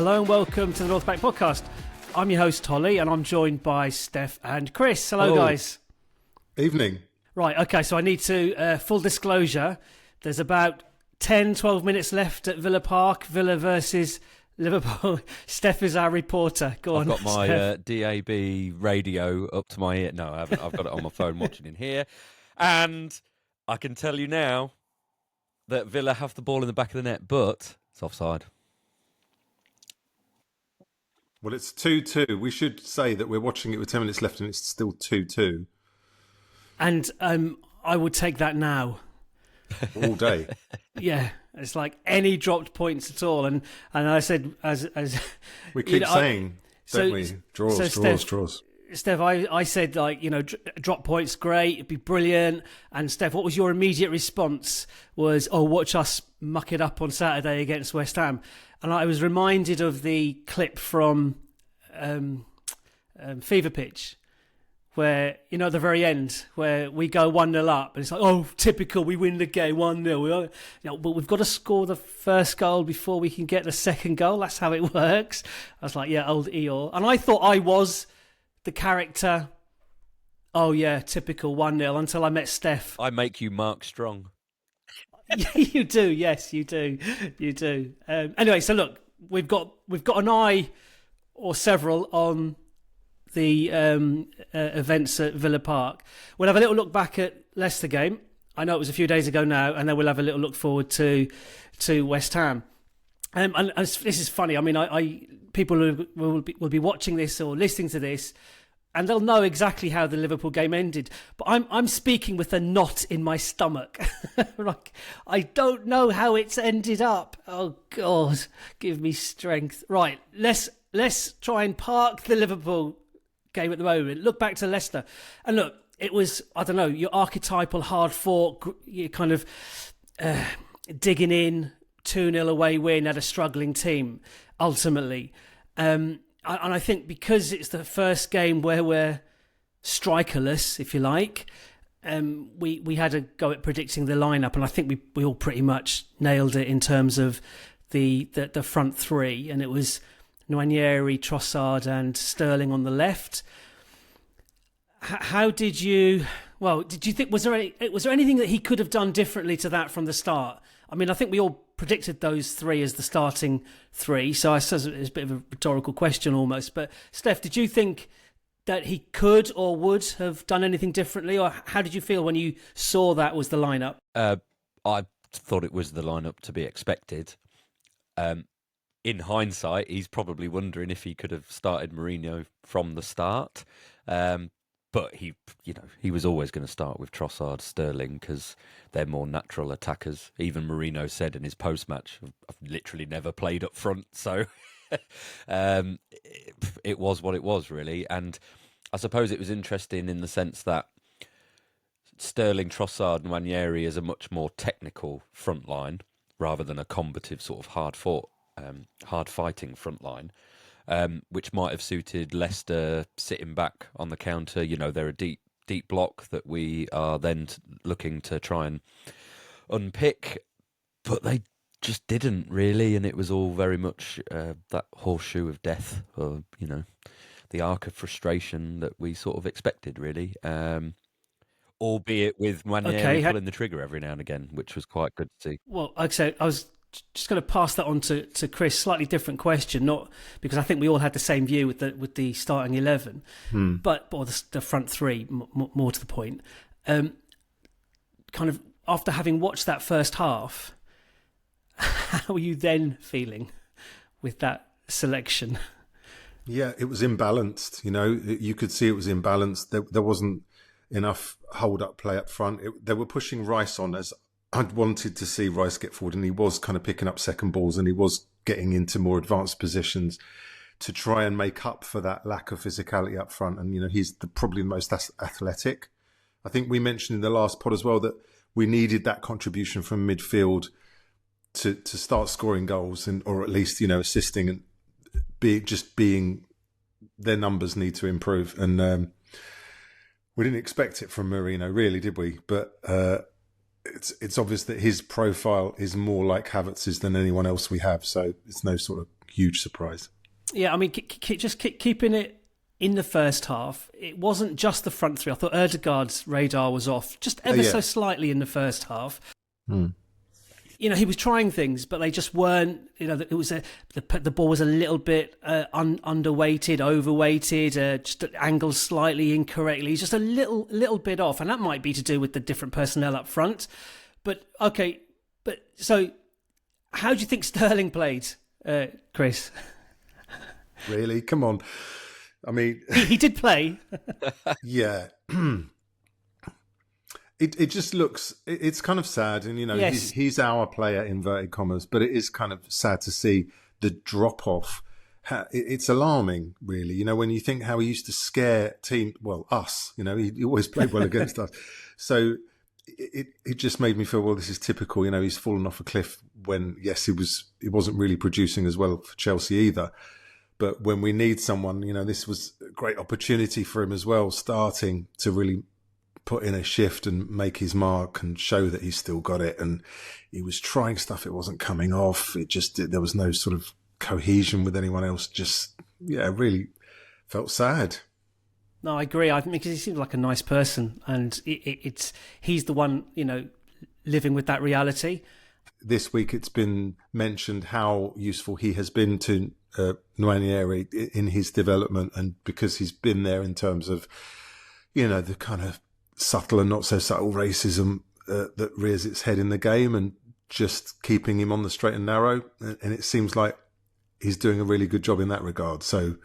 Hello and welcome to the North Bank Podcast. I'm your host, Holly, and I'm joined by Stef and Chris. Hello, guys. Evening. Right, okay, so I need to, full disclosure, there's about 10, 12 minutes left at Villa Park, Villa versus Liverpool. Stef is our reporter. Go on, I've got my Stef. DAB radio up to my ear. No, I haven't. I've got it on my phone watching in here. And I can tell you now that Villa have the ball in the back of the net, but it's offside. Well, it's 2-2. We should say that we're watching it with 10 minutes left and it's still 2-2. And I would take that now. All day. Yeah, it's like any dropped points at all. And I said, as we keep saying, don't we? Draws. Steph, I said, like, drop points, great, it'd be brilliant. And Steph, what was your immediate response? Was, watch us muck it up on Saturday against West Ham. And I was reminded of the clip from Fever Pitch, where, at the very end, where we go 1-0 up, and it's like, typical, we win the game 1-0. But we've got to score the first goal before we can get the second goal. That's how it works. I was like, yeah, old Eeyore. And I thought I was the character, typical 1-0, until I met Steph. I make you Mark Strong. You do, yes, you do. Anyway, so look, we've got an eye or several on the events at Villa Park. We'll have a little look back at Leicester game. I know it was a few days ago now, and then we'll have a little look forward to West Ham. And this is funny. I mean, people will be watching this or listening to this, and they'll know exactly how the Liverpool game ended. But I'm speaking with a knot in my stomach. Like, I don't know how it's ended up. Oh God, give me strength. Right, let's try and park the Liverpool game at the moment. Look back to Leicester, and look, it was, I don't know, your archetypal hard fought, you kind of digging in, 2-0 away win at a struggling team ultimately. And I think because it's the first game where we're strikerless, if you like, we had a go at predicting the lineup, and I think we all pretty much nailed it in terms of the front three, and it was Nwaneri, Trossard and Sterling on the left. How did you think, was there anything that he could have done differently to that from the start? I mean, I think we all predicted those three as the starting three, so I suppose it's a bit of a rhetorical question almost. But Steph, did you think that he could or would have done anything differently, or how did you feel when you saw that was the lineup? I thought it was the lineup to be expected. In hindsight, he's probably wondering if he could have started Mourinho from the start. But he was always going to start with Trossard, Sterling, because they're more natural attackers. Even Mourinho said in his post-match, I've literally never played up front. So it was what it was, really. And I suppose it was interesting in the sense that Sterling, Trossard and Nwaneri is a much more technical front line rather than a combative sort of hard-fighting front line. Which might have suited Leicester sitting back on the counter. They're a deep block that we are then looking to try and unpick, but they just didn't really, and it was all very much that horseshoe of death, or the arc of frustration that we sort of expected, really. Albeit with Nwaneri pulling the trigger every now and again, which was quite good to see. Well, like I said, I was just going to pass that on to Chris. Slightly different question, not because I think we all had the same view with the starting 11, but the front three. More to the point, kind of after having watched that first half, how are you then feeling with that selection? Yeah, it was imbalanced. You could see it was imbalanced. There wasn't enough hold-up play up front. They were pushing Rice on as I'd wanted to see Rice get forward, and he was kind of picking up second balls and he was getting into more advanced positions to try and make up for that lack of physicality up front. And, he's probably the most athletic. I think we mentioned in the last pod as well that we needed that contribution from midfield to start scoring goals, or at least, assisting, and being their numbers need to improve. And we didn't expect it from Mourinho, really, did we? But it's obvious that his profile is more like Havertz's than anyone else we have. So it's no sort of huge surprise. Yeah, I mean, keeping it in the first half, it wasn't just the front three. I thought Ødegaard's radar was off just ever so slightly in the first half. You know, he was trying things, but they just weren't. You know, it was the ball was a little bit underweighted, overweighted, just angled slightly incorrectly, just a little bit off, and that might be to do with the different personnel up front. But okay, so how do you think Sterling played, Chris? Really? Come on. I mean, he did play. Yeah. It just looks, it's kind of sad. And, you know, yes. he's our player, inverted commas, but it is kind of sad to see the drop off. It's alarming, really. You know, when you think how he used to scare us, you know, he always played well against us. So it just made me feel, well, this is typical. You know, he's fallen off a cliff when, yes, he wasn't really producing as well for Chelsea either. But when we need someone, you know, this was a great opportunity for him as well, starting to really put in a shift and make his mark and show that he's still got it. And he was trying stuff, it wasn't coming off. There was no sort of cohesion with anyone else. Really felt sad. No, I agree. I think because he seems like a nice person, and he's the one, you know, living with that reality. This week it's been mentioned how useful he has been to Nwaneri in his development, and because he's been there in terms of, you know, the kind of subtle and not so subtle racism that rears its head in the game, and just keeping him on the straight and narrow. And it seems like he's doing a really good job in that regard. So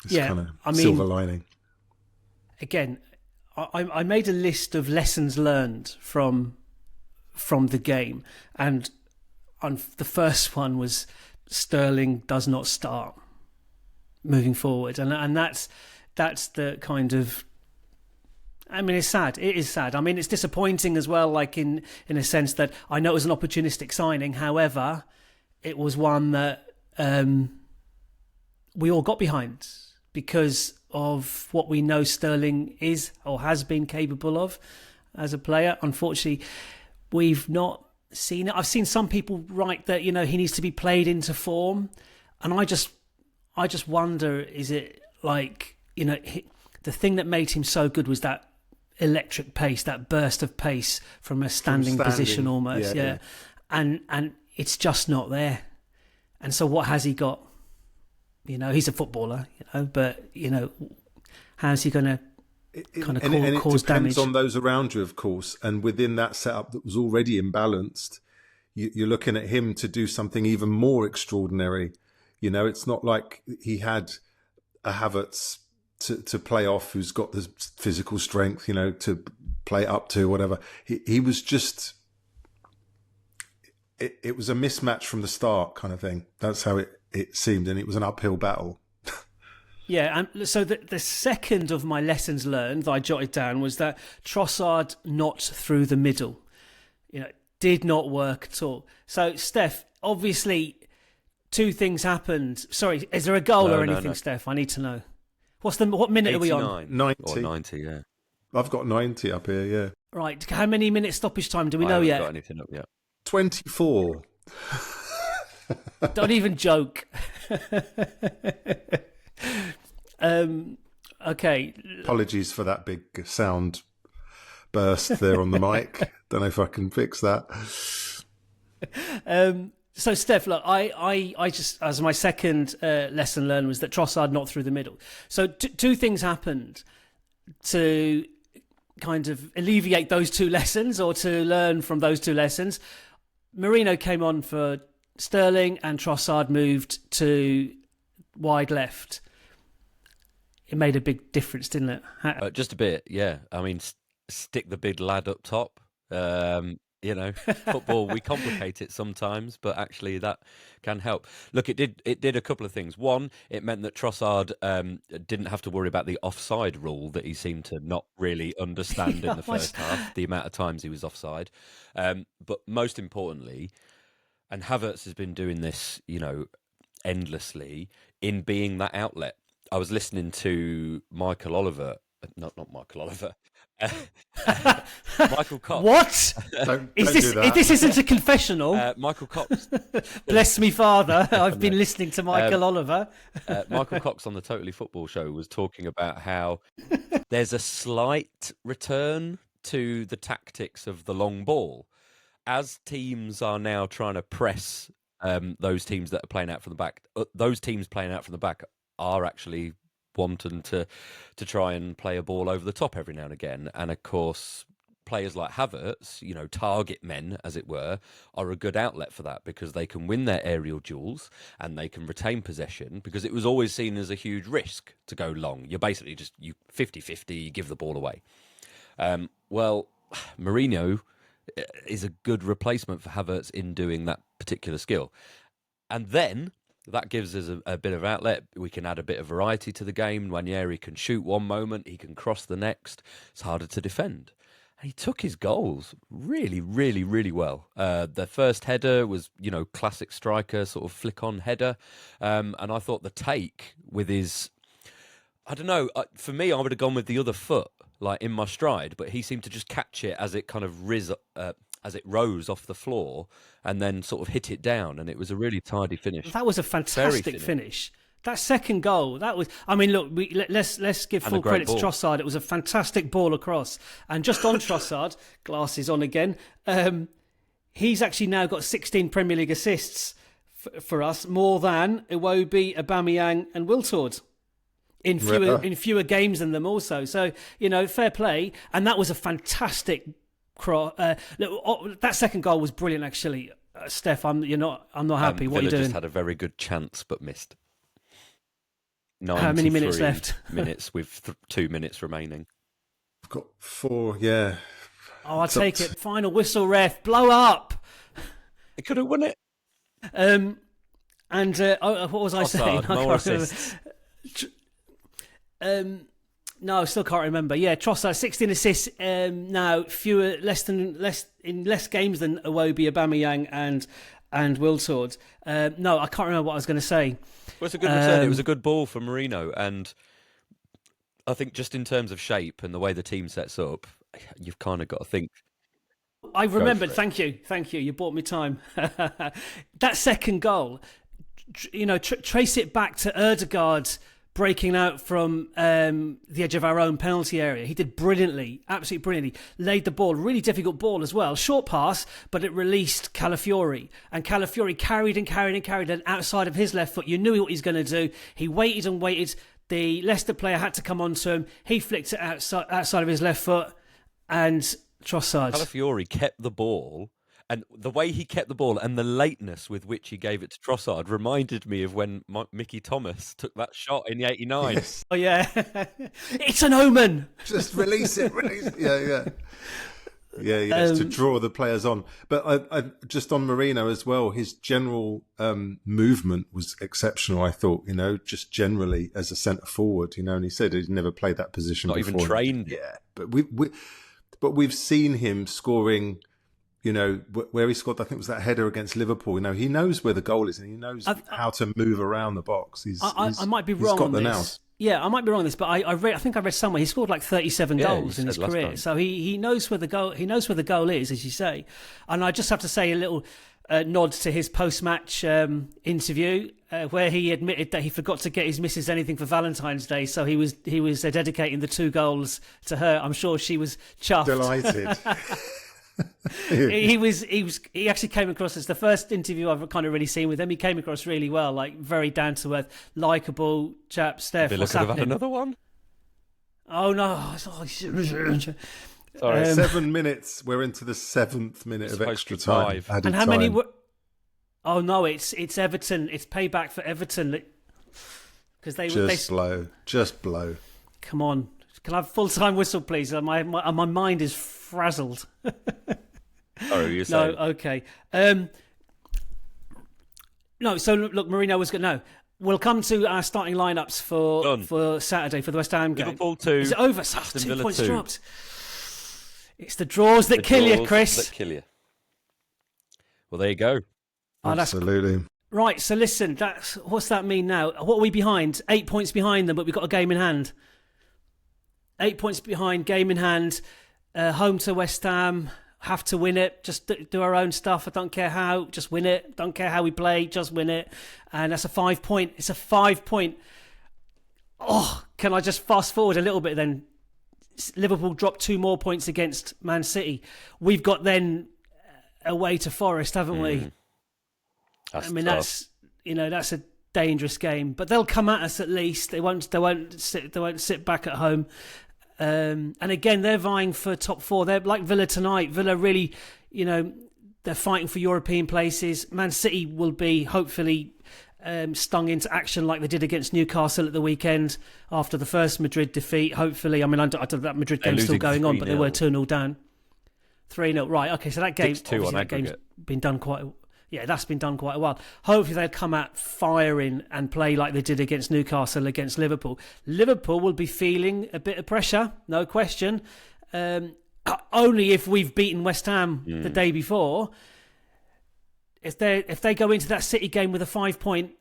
it's kind of silver lining. Again, I made a list of lessons learned from the game, and the first one was Sterling does not start moving forward, and that's the kind of. I mean, it's sad. It is sad. I mean, it's disappointing as well, like in a sense that I know it was an opportunistic signing. However, it was one that we all got behind because of what we know Sterling is or has been capable of as a player. Unfortunately, we've not seen it. I've seen some people write that, you know, he needs to be played into form, and I just wonder, is it like, you know, the thing that made him so good was that electric pace, that burst of pace from a standing position almost, yeah. And it's just not there. And so what has he got? You know, he's a footballer, you know, but, you know, how's he going to kind of cause damage? It depends on those around you, of course. And within that setup that was already imbalanced, you're looking at him to do something even more extraordinary. You know, it's not like he had a Havertz to play off, who's got the physical strength, you know, to play up to, whatever. He was just... It was a mismatch from the start kind of thing. That's how it seemed, and it was an uphill battle. Yeah, and so the second of my lessons learned that I jotted down was that Trossard not through the middle, you know, did not work at all. So, Stef, obviously, two things happened. Sorry, is there a goal or anything, no. Stef? I need to know. What minute 89. Are we on? 90. Or 90, yeah. I've got 90 up here, yeah. Right, how many minutes stoppage time do we know yet? I haven't got anything up yet. 24. Don't even joke. Okay. Apologies for that big sound burst there on the mic. Don't know if I can fix that. So, Steph, look, I just, as my second lesson learned was that Trossard not through the middle. So two things happened to kind of alleviate those two lessons, or to learn from those two lessons. Marino came on for Sterling and Trossard moved to wide left. It made a big difference, didn't it? Just a bit, yeah. I mean, stick the big lad up top. You know, football, we complicate it sometimes, but actually that can help. Look, it did a couple of things. One, it meant that Trossard didn't have to worry about the offside rule that he seemed to not really understand in the first half, the amount of times he was offside. But most importantly, and Havertz has been doing this, you know, endlessly, in being that outlet. I was listening to Michael Oliver not Michael Oliver. Michael Cox. What? Don't Is do this? that. This isn't a confessional. Michael Cox. Bless me, Father. I've been listening to Michael Oliver. Michael Cox on the Totally Football Show was talking about how there's a slight return to the tactics of the long ball as teams are now trying to press those teams that are playing out from the back. Those teams playing out from the back are actually wanting to try and play a ball over the top every now and again. And of course, players like Havertz, target men, as it were, are a good outlet for that because they can win their aerial duels and they can retain possession because it was always seen as a huge risk to go long. You're basically just 50-50, you give the ball away. Well, Mourinho is a good replacement for Havertz in doing that particular skill. And then that gives us a bit of outlet. We can add a bit of variety to the game. Nwaneri can shoot one moment, he can cross the next. It's harder to defend. And he took his goals really, really, really well. The first header was, classic striker, sort of flick-on header. And I thought the take with his... I don't know, for me, I would have gone with the other foot, like in my stride, but he seemed to just catch it as it kind of as it rose off the floor and then sort of hit it down, and it was a really tidy finish. That was a fantastic finish. That second goal, that was... I mean, look, let's give full credit to Trossard. It was a fantastic ball across. And just on Trossard, glasses on again, he's actually now got 16 Premier League assists for us, more than Iwobi, Aubameyang and Wiltord. In fewer games than them also. So, fair play. And that was a fantastic cross. That second goal was brilliant, actually. Steph, I'm not happy. What are you doing? Villa just had a very good chance, but missed. How many minutes left? Minutes with 2 minutes remaining. I've got 4, yeah. Oh, I'll take it. Final whistle, ref. Blow up. It could have won it. What was I saying? More assists. No, I still can't remember. Yeah, Trossard, 16 assists. Now in less games than Iwobi, Aubameyang, and Wiltord. No, I can't remember what I was going to say. Well, it's a good return. It was a good ball for Mourinho, and I think just in terms of shape and the way the team sets up, you've kind of got to think. I remembered. Thank you. You bought me time. That second goal, trace it back to Ødegaard breaking out from the edge of our own penalty area. He did brilliantly, absolutely brilliantly. Laid the ball, really difficult ball as well. Short pass, but it released Calafiori. And Calafiori carried and outside of his left foot. You knew what he was going to do. He waited and waited. The Leicester player had to come onto him. He flicked it outside of his left foot. And Trossard. Calafiori kept the ball. And the way he kept the ball and the lateness with which he gave it to Trossard reminded me of when Mickey Thomas took that shot in the 89. Yes. Oh, yeah. It's an omen. Just release it. Yeah, to draw the players on. But I just on Mourinho as well, his general movement was exceptional, I thought, just generally as a centre forward, and he said he'd never played that position Not before. Not even trained. Yeah, but we've seen him scoring... where he scored, I think it was that header against Liverpool. He knows where the goal is and he knows how to move around the box. I might be wrong on this. Yeah, I might be wrong on this, but I think I read somewhere he scored like 37 goals in his career. Time. So he knows where the goal. He knows where the goal is, as you say. And I just have to say a little nod to his post-match interview where he admitted that he forgot to get his missus anything for Valentine's Day, so he was dedicating the 2 goals to her. I'm sure she was chuffed. Delighted. He actually came across as the first interview I've kind of really seen with him. He came across really well, like very down to earth, likeable chap. Stef, Villa what's could have happening? had another one. Oh no! Sorry, 7 minutes. We're into the 7th minute of extra time. And how many were? Oh no! It's Everton. It's payback for Everton because they just blow. Come on! Can I have full-time whistle, please? My mind is frazzled. Sorry, you're saying? No, okay. No, so look, Mourinho was good. No, we'll come to our starting lineups for Saturday for the West Ham game. Liverpool 2. Is it over? Aston 2 Villa points 2. dropped. It's the draws that kill you, Chris. That kill you. Well, there you go. Absolutely. Right, so listen, what's that mean now? What are we behind? 8 points behind them, but we've got a game in hand. 8 points behind, game in hand, home to West Ham. Have to win it. Just do our own stuff. I don't care how. Just win it. Don't care how we play. Just win it. And that's a 5 point. It's a 5 point. Oh, can I just fast forward a little bit then? Liverpool dropped 2 more points against Man City. We've got then away to Forest, haven't we? That's that's a dangerous game. But they'll come at us at least. They won't sit back at home. And again, they're vying for top 4. They're like Villa tonight. Villa really, they're fighting for European places. Man City will be hopefully stung into action like they did against Newcastle at the weekend after the first Madrid defeat. Hopefully, I don't know that Madrid game's still going on, but they were 2-0 down. 3-0, right? Okay, so that game, game's been done quite. Yeah, that's been done quite a while. Hopefully they'll come out firing and play like they did against Newcastle, against Liverpool. Liverpool will be feeling a bit of pressure, no question. Only if we've beaten West Ham the day before. If they go into that City game with a 5 point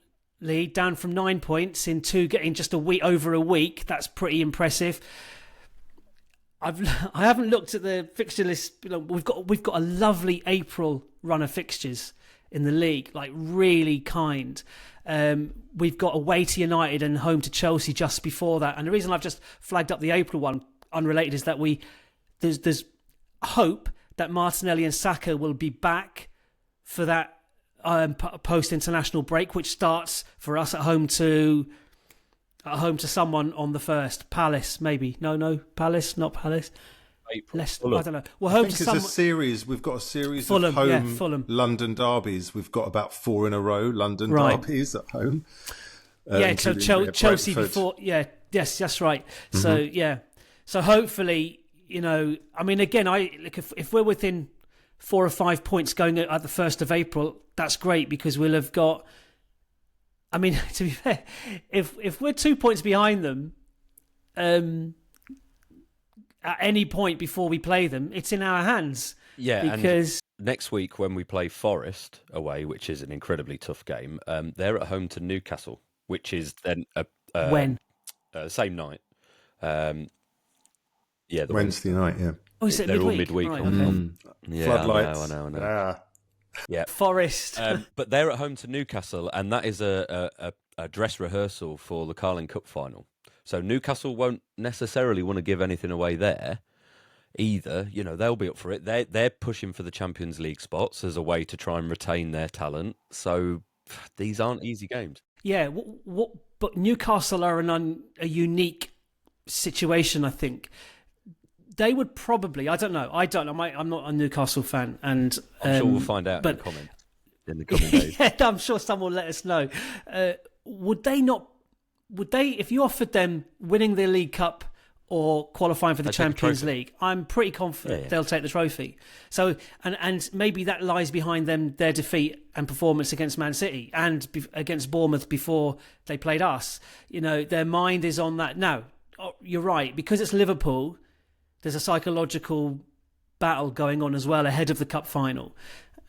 lead, down from 9 points in just over a week, that's pretty impressive. I haven't looked at the fixture list. We've got a lovely April run of fixtures in the league, like really kind. We've got away to United and home to Chelsea just before that. And the reason I've just flagged up the April one, unrelated, is that there's hope that Martinelli and Saka will be back for that post-international break, which starts for us at home to someone on the 1st. Palace, maybe. No, Palace, not Palace. Leicester, I don't know. We're home to someone. It's a series. We've got a series Fulham, of Fulham. London derbies. We've got about 4 in a row London derbies at home. So Chelsea before. Yeah, yes, that's right. Mm-hmm. So hopefully, again, if we're within 4 or 5 points going at the 1st of April, that's great, because we'll have got. To be fair, if we're 2 points behind them, at any point before we play them, it's in our hands. Yeah, because and next week when we play Forest away, which is an incredibly tough game, they're at home to Newcastle, which is then when same night. Wednesday night. Yeah. Oh, is it they're midweek? all midweek. Right, okay. Yeah, Floodlights. I know. Yeah. Forest. But they're at home to Newcastle, and that is a dress rehearsal for the Carling Cup final. So Newcastle won't necessarily want to give anything away there either. They'll be up for it. They're pushing for the Champions League spots as a way to try and retain their talent. So these aren't easy games. Yeah, but Newcastle are in a unique situation, I think. They would probably, I don't know. I'm not a Newcastle fan, and I'm sure we'll find out in the coming days. Yeah, I'm sure someone will let us know. Would they, if you offered them winning the League Cup or qualifying for the Champions League, I'm pretty confident they'll take the trophy. So, and maybe that lies behind their defeat and performance against Man City and against Bournemouth before they played us. Their mind is on that. Now, you're right, because it's Liverpool, there's a psychological battle going on as well ahead of the cup final.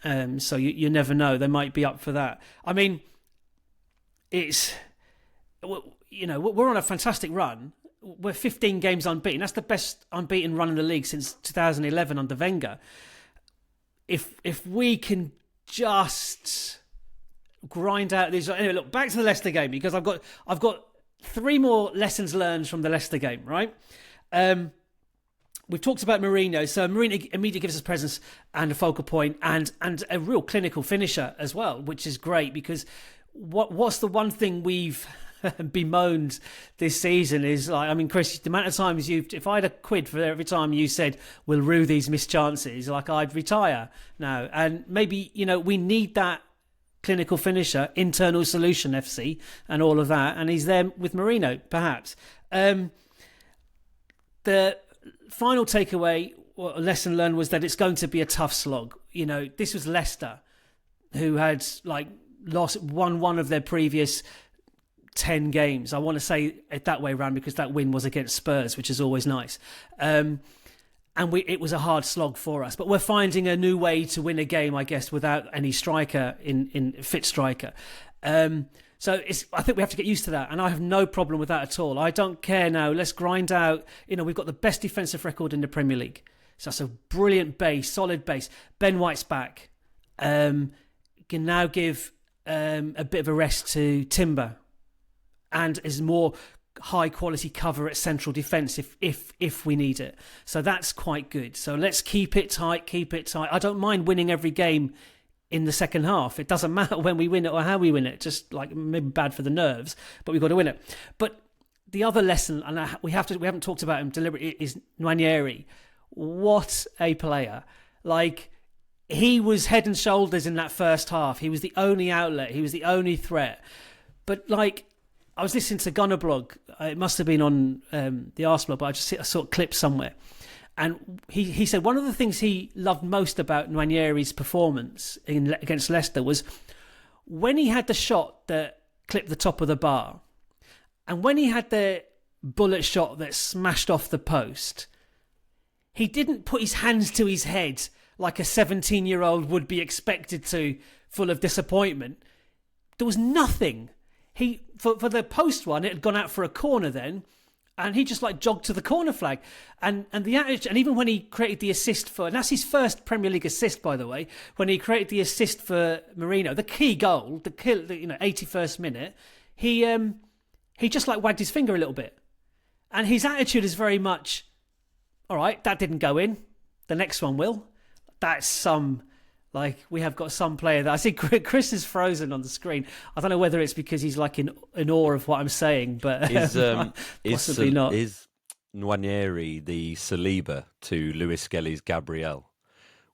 So you never know. They might be up for that. We're on a fantastic run. We're 15 games unbeaten. That's the best unbeaten run in the league since 2011 under Wenger. If we can just grind out these. Anyway, look, back to the Leicester game, because I've got 3 more lessons learned from the Leicester game. Right. We've talked about Mourinho. So Mourinho immediately gives us presence and a focal point and a real clinical finisher as well, which is great, because what's the one thing we've bemoaned this season is, Chris, the amount of times if I had a quid for every time you said we'll rue these missed chances, I'd retire now. And maybe, we need that clinical finisher, internal solution FC and all of that. And he's there with Mourinho, perhaps. The final takeaway or lesson learned was that it's going to be a tough slog. This was Leicester, who had won one of their previous 10 games. I want to say it that way around, because that win was against Spurs, which is always nice. And it was a hard slog for us. But we're finding a new way to win a game, I guess, without any striker in fit striker. So I think we have to get used to that, and I have no problem with that at all. I don't care now. Let's grind out. We've got the best defensive record in the Premier League. So that's a brilliant base, solid base. Ben White's back. Can now give a bit of a rest to Timber, and is more high quality cover at central defence if we need it. So that's quite good. So let's keep it tight. I don't mind winning every game in the second half. It doesn't matter when we win it or how we win it. Just like maybe bad for the nerves, but we've got to win it. But the other lesson, and we haven't talked about him deliberately, is Nwaneri. What a player! Like, he was head and shoulders in that first half. He was the only outlet. He was the only threat. But like, I was listening to Gunner blog. It must have been on the Arsenal, but I saw a clip somewhere. And he said one of the things he loved most about Nwaneri's performance against Leicester was when he had the shot that clipped the top of the bar, and when he had the bullet shot that smashed off the post, he didn't put his hands to his head like a 17-year-old would be expected to, full of disappointment. There was nothing. For the post one, it had gone out for a corner then, and he just like jogged to the corner flag, and the attitude, and even when he created the assist and that's his first Premier League assist, by the way, when he created the assist for Marino, the key goal, the 81st minute, he just like wagged his finger a little bit, and his attitude is very much, all right, that didn't go in, the next one will. That's some. Like, we have got some player that I see Chris is frozen on the screen. I don't know whether it's because he's like in awe of what I'm saying, but possibly not. Is Nwaneri the Saliba to Lewis Skelly's Gabriel,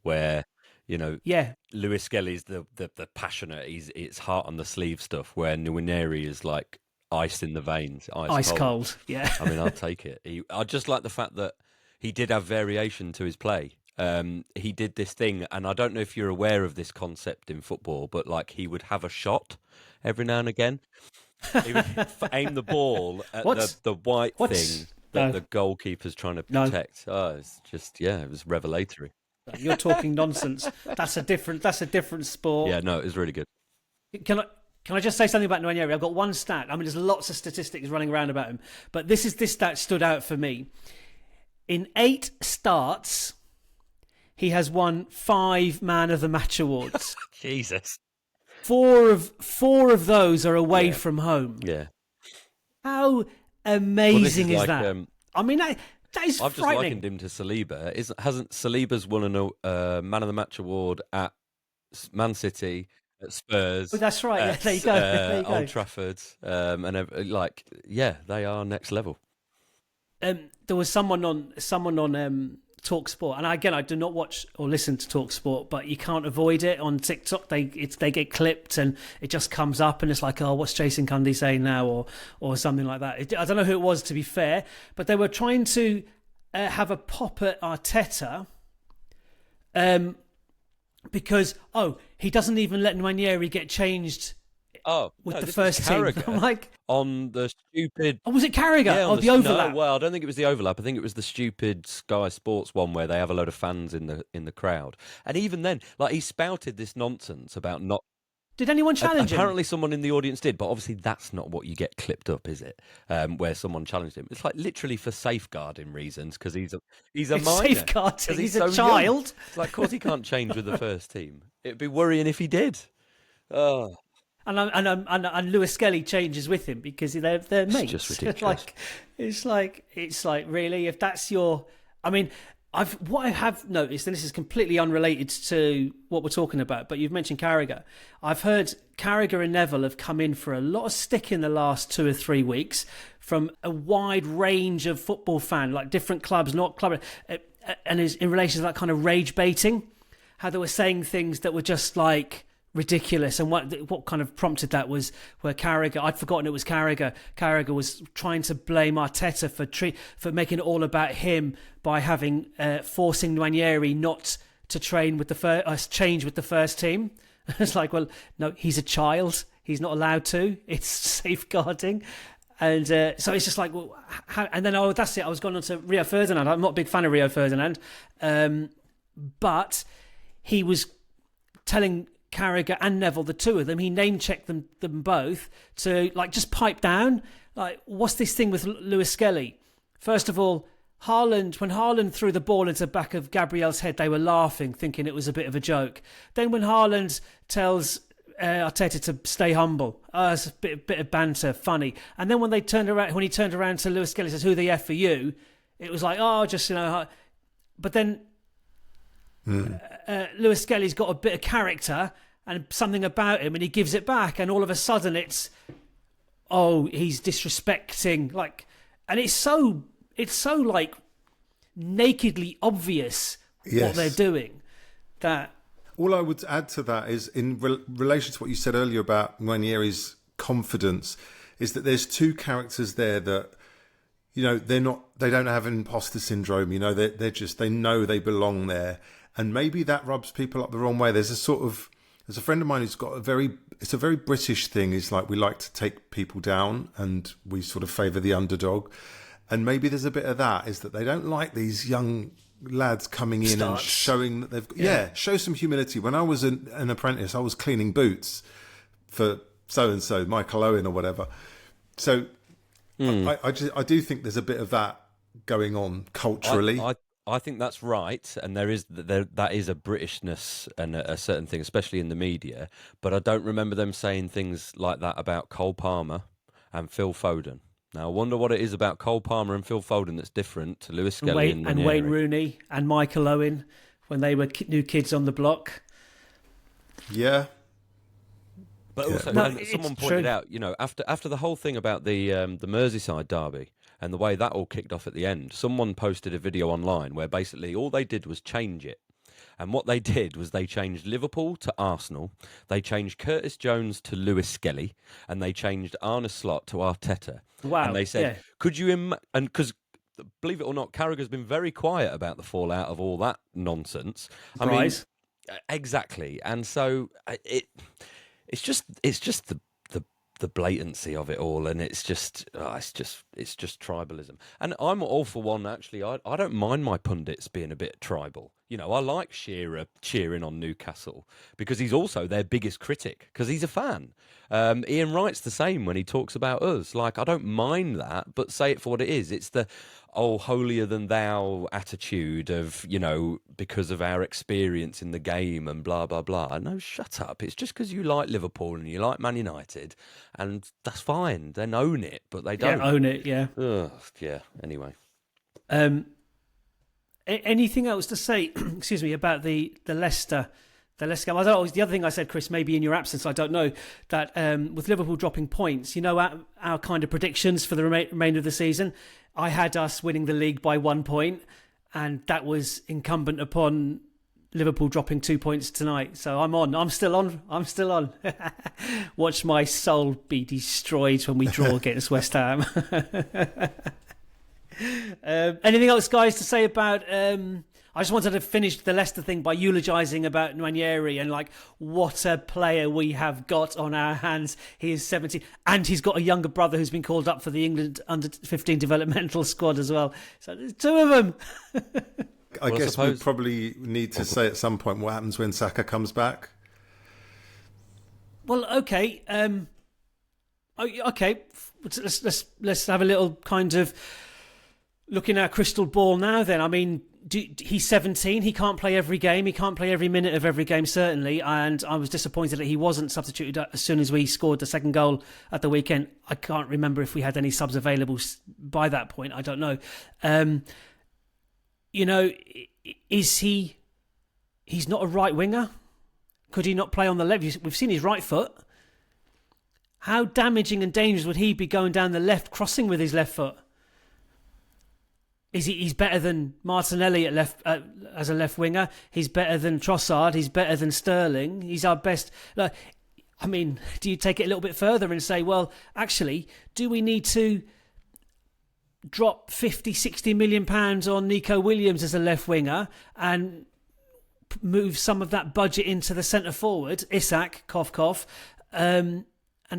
where Lewis Skelly's the passionate, it's heart on the sleeve stuff, where Nwaneri is like ice in the veins, ice cold. Yeah, I mean, I'll take it. I just like the fact that he did have variation to his play. He did this thing, and I don't know if you're aware of this concept in football, but like, he would have a shot every now and again. He would aim the ball at the white thing that the goalkeeper's trying to protect. Oh, it's just, it was revelatory. You're talking nonsense. That's a different sport. Yeah, no, it was really good. Can I just say something about Nwaneri? I've got one stat. I mean, there's lots of statistics running around about him, but this stat stood out for me. In 8 starts, he has won 5 Man of the Match awards. Jesus. 4 of those are away from home. Yeah. How amazing is that? I mean, that is I've frightening. just likened him to Saliba. Hasn't Saliba's won a Man of the Match award at Man City, at Spurs? Oh, that's right. There you go. There you go. Old Trafford, and they are next level. There was someone on TalkSport, and again, I do not watch or listen to TalkSport, but you can't avoid it on TikTok. They get clipped, and it just comes up, and it's like, oh, what's Jason Cundy saying now, or something like that. I don't know who it was, to be fair, but they were trying to have a pop at Arteta, because he doesn't even let Nwaneri get changed. With the first team. I'm like, on the stupid. Oh, was it Carragher? Yeah, the overlap. No, well, I don't think it was the overlap. I think it was the stupid Sky Sports one where they have a load of fans in the crowd. And even then, like, he spouted this nonsense about not. Did anyone challenge him? Apparently, someone in the audience did, but obviously that's not what you get clipped up, is it? Where someone challenged him. It's like literally for safeguarding reasons, because he's a minor. Safeguarding. He's so a child. Young. It's like, of course, he can't change with the first team. It'd be worrying if he did. Oh. And Lewis Skelly changes with him because they're mates. It's just ridiculous. It's like really, if that's your, I mean, what I have noticed, and this is completely unrelated to what we're talking about, but you've mentioned Carragher. I've heard Carragher and Neville have come in for a lot of stick in the last 2 or 3 weeks from a wide range of football fans, like different clubs, not club, and is in relation to that kind of rage baiting, how they were saying things that were just like ridiculous. And what kind of prompted that was where Carragher, I'd forgotten it was Carragher. Carragher was trying to blame Arteta for making it all about him by having forcing Nwaneri not to train with change with the first team. It's like, well, no, he's a child. He's not allowed to. It's safeguarding. And so it's just like, well, how, and then, that's it. I was going on to Rio Ferdinand. I'm not a big fan of Rio Ferdinand. But he was telling Carragher and Neville, the two of them, he name-checked them both to, like, just pipe down. Like, what's this thing with Lewis Skelly? First of all, when Haaland threw the ball into the back of Gabriel's head, they were laughing, thinking it was a bit of a joke. Then when Haaland tells Arteta to stay humble, it's a bit of banter, funny. And then when he turned around to Lewis Skelly, says, "Who the F are you?" It was like, just, But then Lewis Skelly's got a bit of character and something about him, and he gives it back, and all of a sudden it's, he's disrespecting, like, and it's so like nakedly obvious what they're doing. That all I would add to that is in relation to what you said earlier about Nwaneri's confidence, is that there's two characters there that, they don't have imposter syndrome. They know they belong there, and maybe that rubs people up the wrong way. There's a friend of mine who's got it's a very British thing. It's like we like to take people down and we sort of favour the underdog. And maybe there's a bit of that, is that they don't like these young lads coming in and showing that they've show some humility. When I was an apprentice, I was cleaning boots for so-and-so, Michael Owen or whatever. So I do think there's a bit of that going on culturally. I think that's right, and that is a Britishness and a certain thing, especially in the media. But I don't remember them saying things like that about Cole Palmer and Phil Foden. Now, I wonder what it is about Cole Palmer and Phil Foden that's different to Lewis Skelly and Wayne Rooney and Michael Owen when they were new kids on the block. Yeah. But also, someone pointed out, after the whole thing about the Merseyside derby and the way that all kicked off at the end, someone posted a video online where basically all they did was change it. And what they did was they changed Liverpool to Arsenal, they changed Curtis Jones to Lewis Skelly, and they changed Arne Slot to Arteta. Wow. And they said, could you... And because, believe it or not, Carragher's been very quiet about the fallout of all that nonsense. I mean, exactly. And so it's just the blatancy of it all, and it's just tribalism. And I'm all for one, actually. I don't mind my pundits being a bit tribal. I like Shearer cheering on Newcastle because he's also their biggest critic because he's a fan. Ian Wright's the same when he talks about us. Like, I don't mind that, but say it for what it is. It's the holier than thou attitude of, because of our experience in the game and blah, blah, blah. No, shut up. It's just because you like Liverpool and you like Man United, and that's fine. Then own it, but they don't. Yeah, own it, yeah. Yeah, anyway. Anything else to say, excuse me, about the Leicester game? I don't know, the other thing I said, Chris, maybe in your absence, I don't know, that with Liverpool dropping points, our kind of predictions for the remainder of the season, I had us winning the league by 1 point, and that was incumbent upon Liverpool dropping 2 points tonight. So I'm still on. Watch my soul be destroyed when we draw against West Ham. Anything else, guys, to say about... I just wanted to finish the Leicester thing by eulogising about Nwaneri and what a player we have got on our hands. He is 17 and he's got a younger brother who's been called up for the England under-15 developmental squad as well. So there's two of them. I guess we probably need to say at some point what happens when Saka comes back. Well, okay. Okay. Let's have a little kind of look in our crystal ball now then. I mean, he's 17. He can't play every game. He can't play every minute of every game, certainly. And I was disappointed that he wasn't substituted as soon as we scored the second goal at the weekend. I can't remember if we had any subs available by that point. I don't know. Is he... He's not a right winger? Could he not play on the left? We've seen his right foot. How damaging and dangerous would he be going down the left, crossing with his left foot? He's better than Martinelli as a left winger. He's better than Trossard. He's better than Sterling. He's our best. Do you take it a little bit further and say, well, actually, do we need to drop 50, 60 million pounds on Nico Williams as a left winger and move some of that budget into the centre forward, Isak, cough, cough, and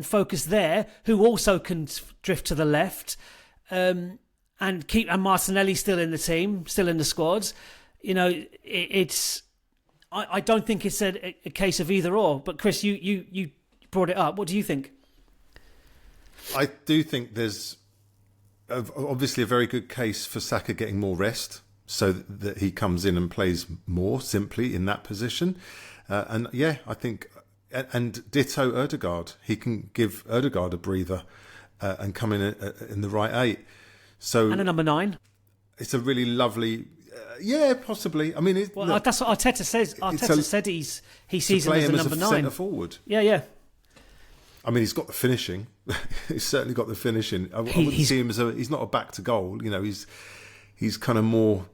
focus there, who also can drift to the left, and keep Martinelli still in the team, still in the squads. It's I don't think it's a case of either or. But Chris, you brought it up. What do you think? I do think there's obviously a very good case for Saka getting more rest, so that he comes in and plays more simply in that position. And yeah, I think, and ditto Ødegaard. He can give Ødegaard a breather and come in the right 8. So And a number 9. it's a really lovely. Yeah, possibly. I mean, look, that's what Arteta says. Arteta said he sees him as a number 9. Centre forward. Yeah. I mean, he's got the finishing. He's certainly got the finishing. I wouldn't see him as he's not a back to goal. You know, he's kind of more.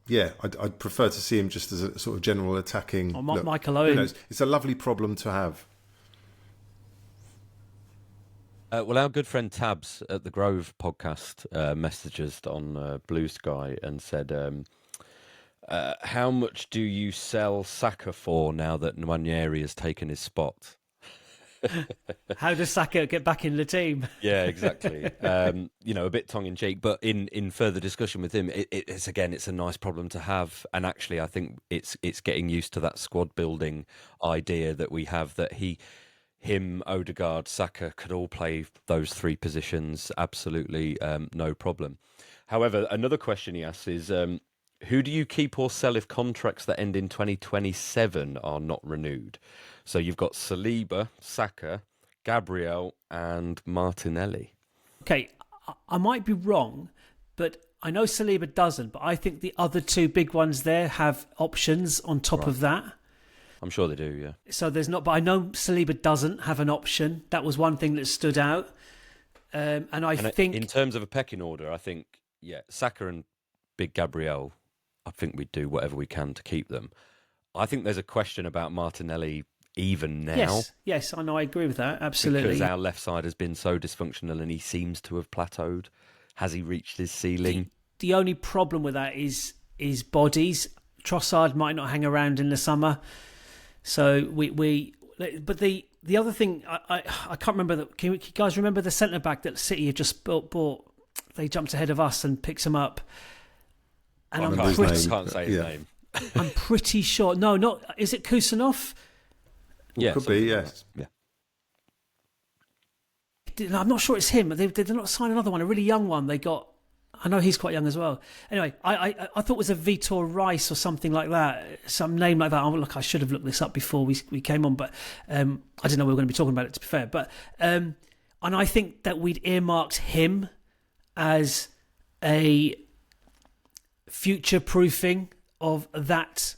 Yeah, I'd prefer to see him just as a sort of general attacking. Or Michael Owen. It's a lovely problem to have. Well, our good friend Tabs at the Grove podcast messaged us on Blue Sky and said, how much do you sell Saka for now that Nwaneri has taken his spot? How does Saka get back in the team? Yeah, exactly. A bit tongue-in-cheek, but in further discussion with him, it's a nice problem to have. And actually, I think it's getting used to that squad-building idea that we have, that him, Ødegaard, Saka could all play those 3 positions, absolutely no problem. However, another question he asks is, who do you keep or sell if contracts that end in 2027 are not renewed? So you've got Saliba, Saka, Gabriel and Martinelli. Okay, I might be wrong, but I know Saliba doesn't, but I think the other 2 big ones there have options on top of that. I'm sure they do, yeah. So there's not, but I know Saliba doesn't have an option. That was one thing that stood out. And I think, in terms of a pecking order, I think, yeah, Saka and Big Gabriel, I think we'd do whatever we can to keep them. I think there's a question about Martinelli even now. Yes, I know, I agree with that, absolutely. Because our left side has been so dysfunctional and he seems to have plateaued. Has he reached his ceiling? The only problem with that is bodies. Trossard might not hang around in the summer. So but the other thing, I can't remember that. Can you guys remember the centre back that City had just bought? They jumped ahead of us and picked him up. And I can't say his name. I'm pretty sure. No, not is it Kusanov? Yeah, could be. Yes. Yeah. I'm not sure it's him. They did not sign another one, a really young one. They got. I know he's quite young as well. Anyway, I thought it was a Vitor Rice or something like that, some name like that. Oh, look, I should have looked this up before we came on, but I didn't know we were going to be talking about it, to be fair. But and I think that we'd earmarked him as a future-proofing of that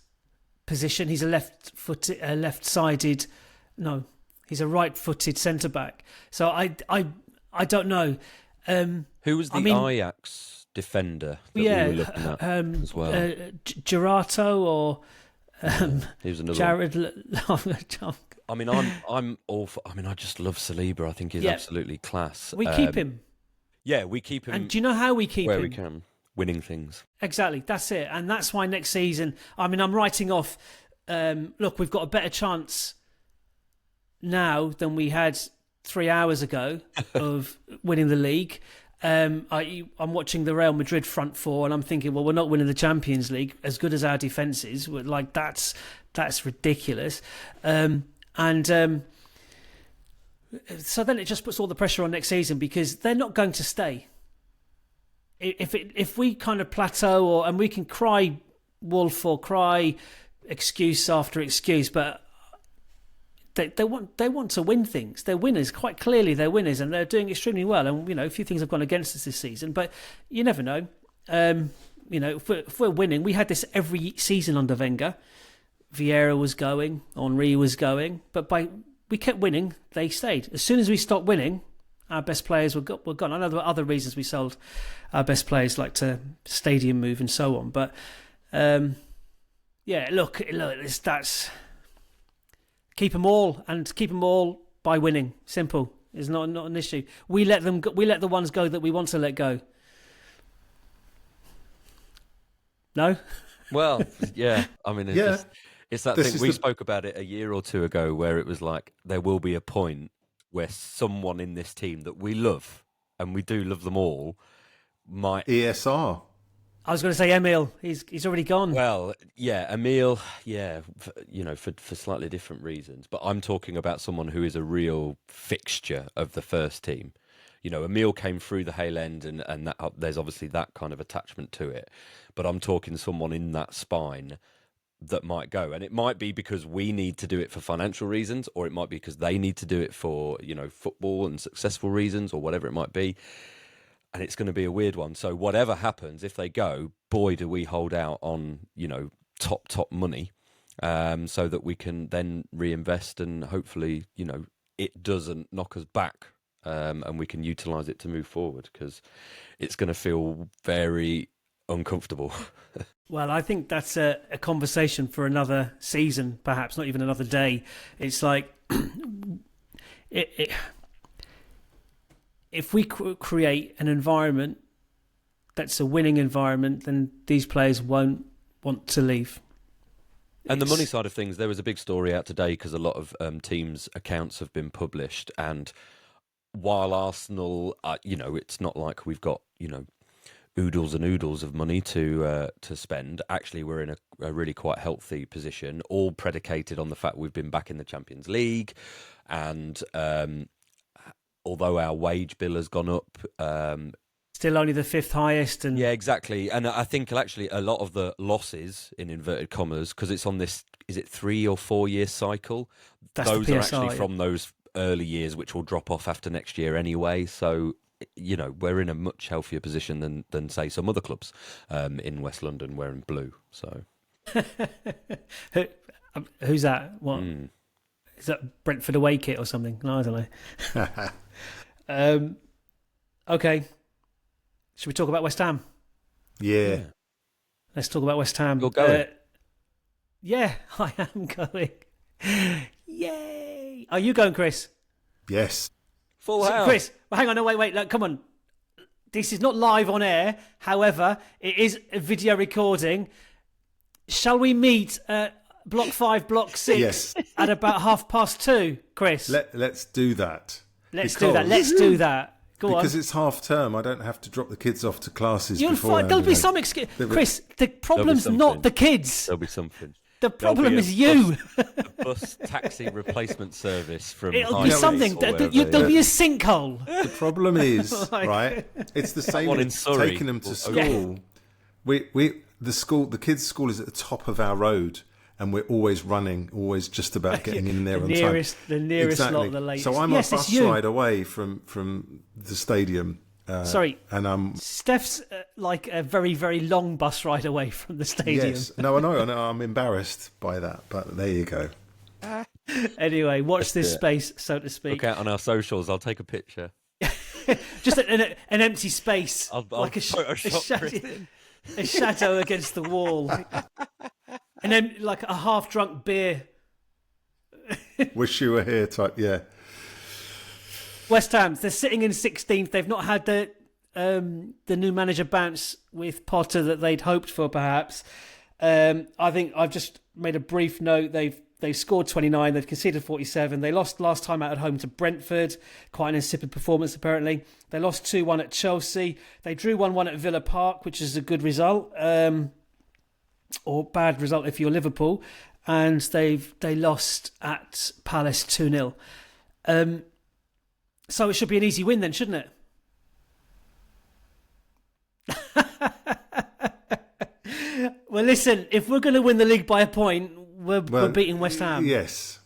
position. He's a left-sided. No, he's a right-footed centre back. So I don't know. Who was the Ajax defender that we were looking at as well? Gerato or he was another Jared. I mean, I'm all for, I mean, I just love Saliba. I think he's absolutely class. We keep him. Yeah, we keep him. And do you know how we keep him? Where we can. Winning things. Exactly, that's it. And that's why next season, I mean, I'm writing off, look, we've got a better chance now than we had 3 hours ago of winning the league. I'm watching the Real Madrid front 4 and I'm thinking, well, we're not winning the Champions League. As good as our defence is, we're like, that's ridiculous. So then it just puts all the pressure on next season because they're not going to stay. If we kind of plateau and we can cry wolf or cry excuse after excuse, but they want to win things. They're winners, quite clearly they're winners, and they're doing extremely well. And a few things have gone against us this season, but you never know. If we're winning, we had this every season under Wenger. Vieira was going, Henry was going, but we kept winning. They stayed. As soon as we stopped winning, our best players were gone. I know there were other reasons we sold our best players, like to stadium move and so on. But look, that's keep them all and keep them all by winning. Simple. It's not an issue. We let the ones go that we want to let go. No. Well, yeah. I mean, it's that thing we spoke about it a year or two ago, where it was like there will be a point where someone in this team that we love, and we do love them all, might... ESR. I was going to say Emil. He's already gone. Well, yeah, Emil, yeah, for slightly different reasons. But I'm talking about someone who is a real fixture of the first team. Emil came through the Hale End, and that, there's obviously that kind of attachment to it. But I'm talking someone in that spine that might go, and it might be because we need to do it for financial reasons, or it might be because they need to do it for football and successful reasons, or whatever it might be. And it's going to be a weird one. So whatever happens, if they go, boy, do we hold out on, top money, so that we can then reinvest and hopefully, it doesn't knock us back, and we can utilise it to move forward, because it's going to feel very uncomfortable. Well, I think that's a conversation for another season, perhaps not even another day. It's like if we create an environment that's a winning environment, then these players won't want to leave. And the money side of things, there was a big story out today because a lot of teams' accounts have been published. And while Arsenal, it's not like we've got, oodles and oodles of money to spend. Actually, we're in a really quite healthy position, all predicated on the fact we've been back in the Champions League. And although our wage bill has gone up, still only the fifth highest. And yeah, exactly. And I think actually a lot of the losses, in inverted commas, because it's on this, is it 3 or 4 year cycle? That's those the are PSR, actually from those early years, which will drop off after next year anyway. So, we're in a much healthier position than say some other clubs in West London wearing blue. So, who's that? What is that? Brentford away kit or something? No, I don't know. Okay, should we talk about West Ham? Yeah. Let's talk about West Ham. You're going? Yeah, I am going. Yay! Are you going, Chris? Yes. Full house. Chris, well, hang on, no, wait, look, come on. This is not live on air. However, it is a video recording. Shall we meet at Block 5, Block 6 Yes. at about 2:30, Chris? Let's do that. Let's do that. Go on. Because it's half term, I don't have to drop the kids off to classes. You'll find there'll be some excuse. Chris, the problem's not the kids. There'll be something. The problem is you. A bus taxi replacement service from. It'll be something. There'll be a sinkhole. The problem is, Like- right? It's the same One in with Surrey. taking them to Yeah. school. The kids' school is at the top of our road, and we're always running, always just about getting in there on time. The nearest Exactly. lot, the latest. So I'm Yes, a it's bus you. ride away from the stadium. Sorry, and I'm Stef's like a very, very long bus ride away from the stadium. yes, no, I know, I'm embarrassed by that, but there you go. Anyway, watch Let's this do it. space, so to speak. Look out on our socials. I'll take a picture. Just an empty space, I'll like a Photoshop Chris in. shadow against the wall, and then like a half-drunk beer. Wish you were here type, yeah. West Ham, they're sitting in 16th. They've not had the new manager bounce with Potter that they'd hoped for, perhaps. I think I've just made a brief note. They've scored 29. They've conceded 47. They lost last time out at home to Brentford. Quite an insipid performance, apparently. They lost 2-1 at Chelsea. They drew 1-1 at Villa Park, which is a good result, or bad result if you're Liverpool. And they lost at Palace 2-0. So it should be an easy win then, shouldn't it? Well, listen, if we're going to win the league by a point, we're beating West Ham. Yes.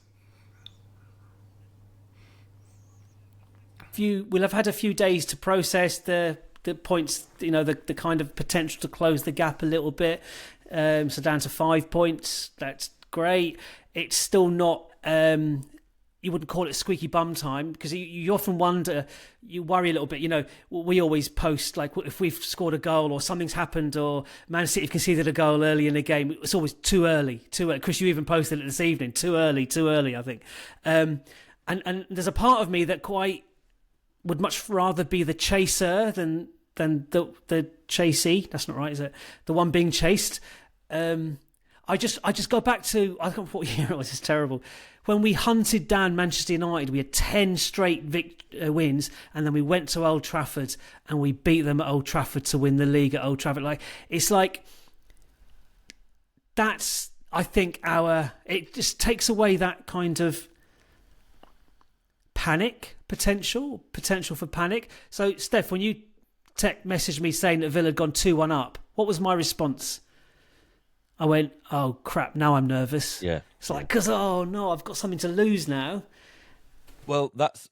We'll have had a few days to process the points, the kind of potential to close the gap a little bit. So down to 5 points. That's great. It's still not... you wouldn't call it squeaky bum time, because you often wonder, you worry a little bit. We always post, like, if we've scored a goal or something's happened or Man City have conceded a goal early in the game, it's always too early. Chris, you even posted it this evening. Too early, I think. And there's a part of me that quite would much rather be the chaser than the chasee. That's not right, is it? The one being chased. I I just go back to, I don't know what year it was. It's terrible. When we hunted down Manchester United, we had 10 straight wins, and then we went to Old Trafford and we beat them at Old Trafford to win the league at Old Trafford. Like, it's like, that's, I think, it just takes away that kind of potential for panic. So, Steph, when you messaged me saying that Villa had gone 2-1 up, what was my response? I went, oh crap, now I'm nervous. Yeah. It's like, because, oh no, I've got something to lose now. Well, that's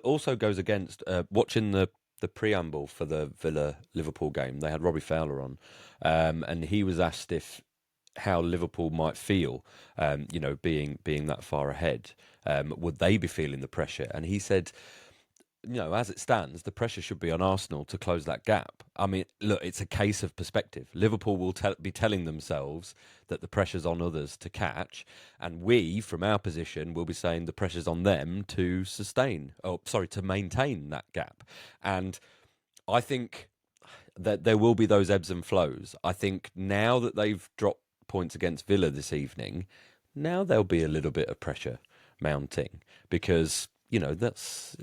also goes against watching the preamble for the Villa-Liverpool game. They had Robbie Fowler on, and he was asked how Liverpool might feel, being that far ahead. Would they be feeling the pressure? And he said, as it stands, the pressure should be on Arsenal to close that gap. I mean, look, it's a case of perspective. Liverpool will be telling themselves that the pressure's on others to catch, and we, from our position, will be saying the pressure's on them to to maintain that gap. And I think that there will be those ebbs and flows. I think now that they've dropped points against Villa this evening, now there'll be a little bit of pressure mounting, because that's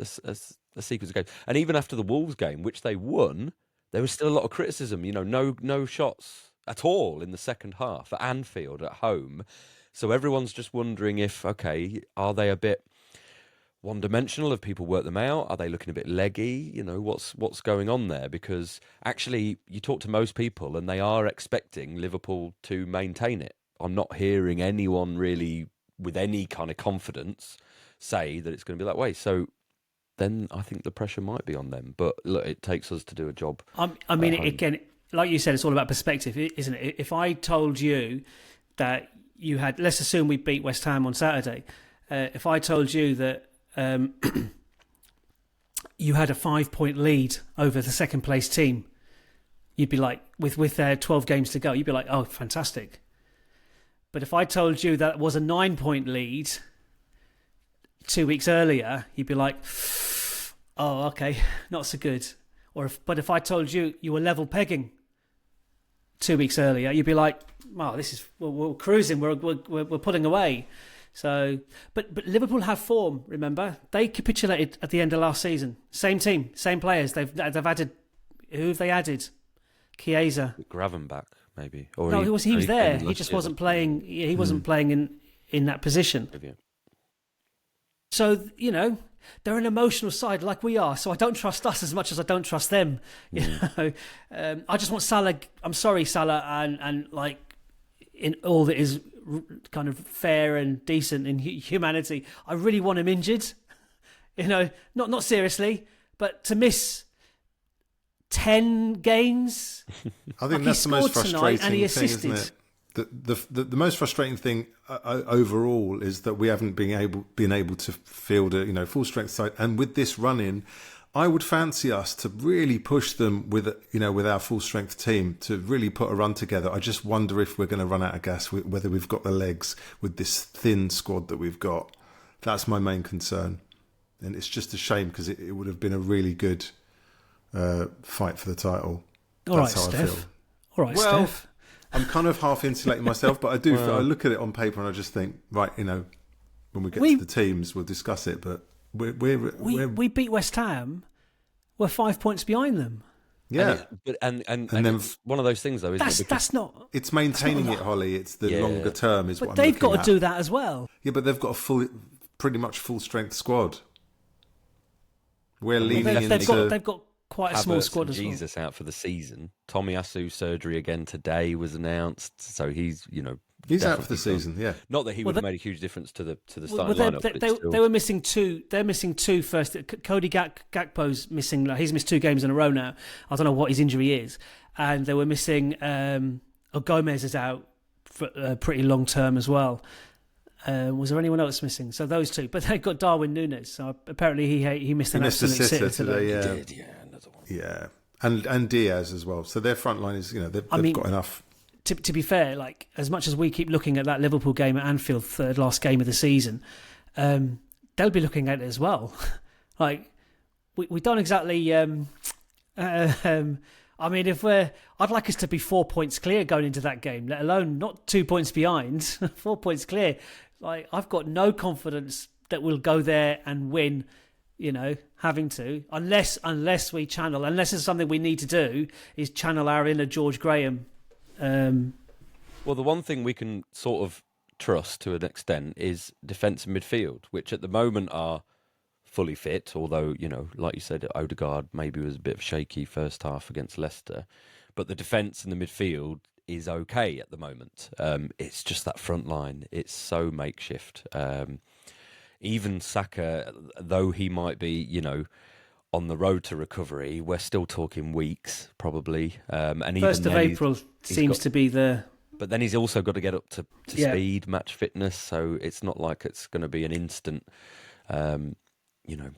a sequence of games. And even after the Wolves game, which they won, there was still a lot of criticism. No shots at all in the second half at Anfield at home. So everyone's just wondering if, okay, are they a bit one-dimensional? Have people worked them out? Are they looking a bit leggy? What's going on there? Because actually, you talk to most people and they are expecting Liverpool to maintain it. I'm not hearing anyone really with any kind of confidence say that it's going to be that way. So then I think the pressure might be on them. But look, it takes us to do a job. I mean, again, like you said, it's all about perspective, isn't it? If I told you that you had, let's assume we beat West Ham on Saturday. If I told you that you had a 5-point lead over the second place team, you'd be like, with 12 games to go, you'd be like, oh, fantastic. But if I told you that it was a 9-point lead 2 weeks earlier, you'd be like, oh, okay, not so good. But if I told you were level pegging 2 weeks earlier, you'd be like, oh, we're cruising, we're pulling away. So, but Liverpool have form. Remember, they capitulated at the end of last season. Same team, same players. They've added. Who have they added? Chiesa, Gravenbach, maybe. Or no, he was there. He just wasn't playing. He wasn't playing in that position. So they're an emotional side like we are. So I don't trust us as much as I don't trust them. I just want Salah. I'm sorry, Salah, and like in all that is kind of fair and decent in humanity, I really want him injured. Not seriously, but to miss 10 games. I think that's the most frustrating thing, isn't it? The most frustrating thing overall is that we haven't been able to field a full strength side, and with this run in, I would fancy us to really push them with our full strength team to really put a run together. I just wonder if we're going to run out of gas, whether we've got the legs with this thin squad that we've got. That's my main concern, and it's just a shame because it would have been a really good fight for the title. That's how Steph. I feel. All right, well, Steph. I'm kind of half insulating myself, but I do. I look at it on paper and I just think, right, when we get to the teams, we'll discuss it. But we beat West Ham. We're 5 points behind them. Yeah, and then it's one of those things, though, isn't it? That's not. It's maintaining it, Holly. It's the longer term is what I'm they've looking got at. to do that as well. Yeah, but they've got a pretty much full strength squad. We're leaning into. They've got quite a small squad as well. Jesus out for the season. Tomiyasu surgery again today was announced, so he's out for the season. Yeah, not that he would have made a huge difference to the starting lineup. They were missing two. They're missing two first. Cody Gakpo's missing. He's missed 2 games in a row now. I don't know what his injury is, and they were missing. Gomez is out for pretty long term as well. Was there anyone else missing? So those 2, but they've got Darwin Núñez. So apparently he missed an absolute sitter today. Yeah. He did, another one. Yeah, and Diaz as well. So their front line is they've got enough. To be fair, like as much as we keep looking at that Liverpool game at Anfield, third last game of the season, they'll be looking at it as well. Like we don't exactly. I mean, I'd like us to be 4 points clear going into that game, let alone not 2 points behind, 4 points clear. Like, I've got no confidence that we'll go there and win, having to, unless it's something we need to do, is channel our inner George Graham. Well, the one thing we can sort of trust to an extent is defence and midfield, which at the moment are fully fit, although, like you said, Odegaard maybe was a bit shaky first half against Leicester, but the defence and the midfield is okay at the moment. It's just that front line, it's so makeshift. Even Saka, though he might be, on the road to recovery, we're still talking weeks probably. And 1st of April seems to be the... But then he's also got to get up to speed, match fitness, so it's not like it's going to be an instant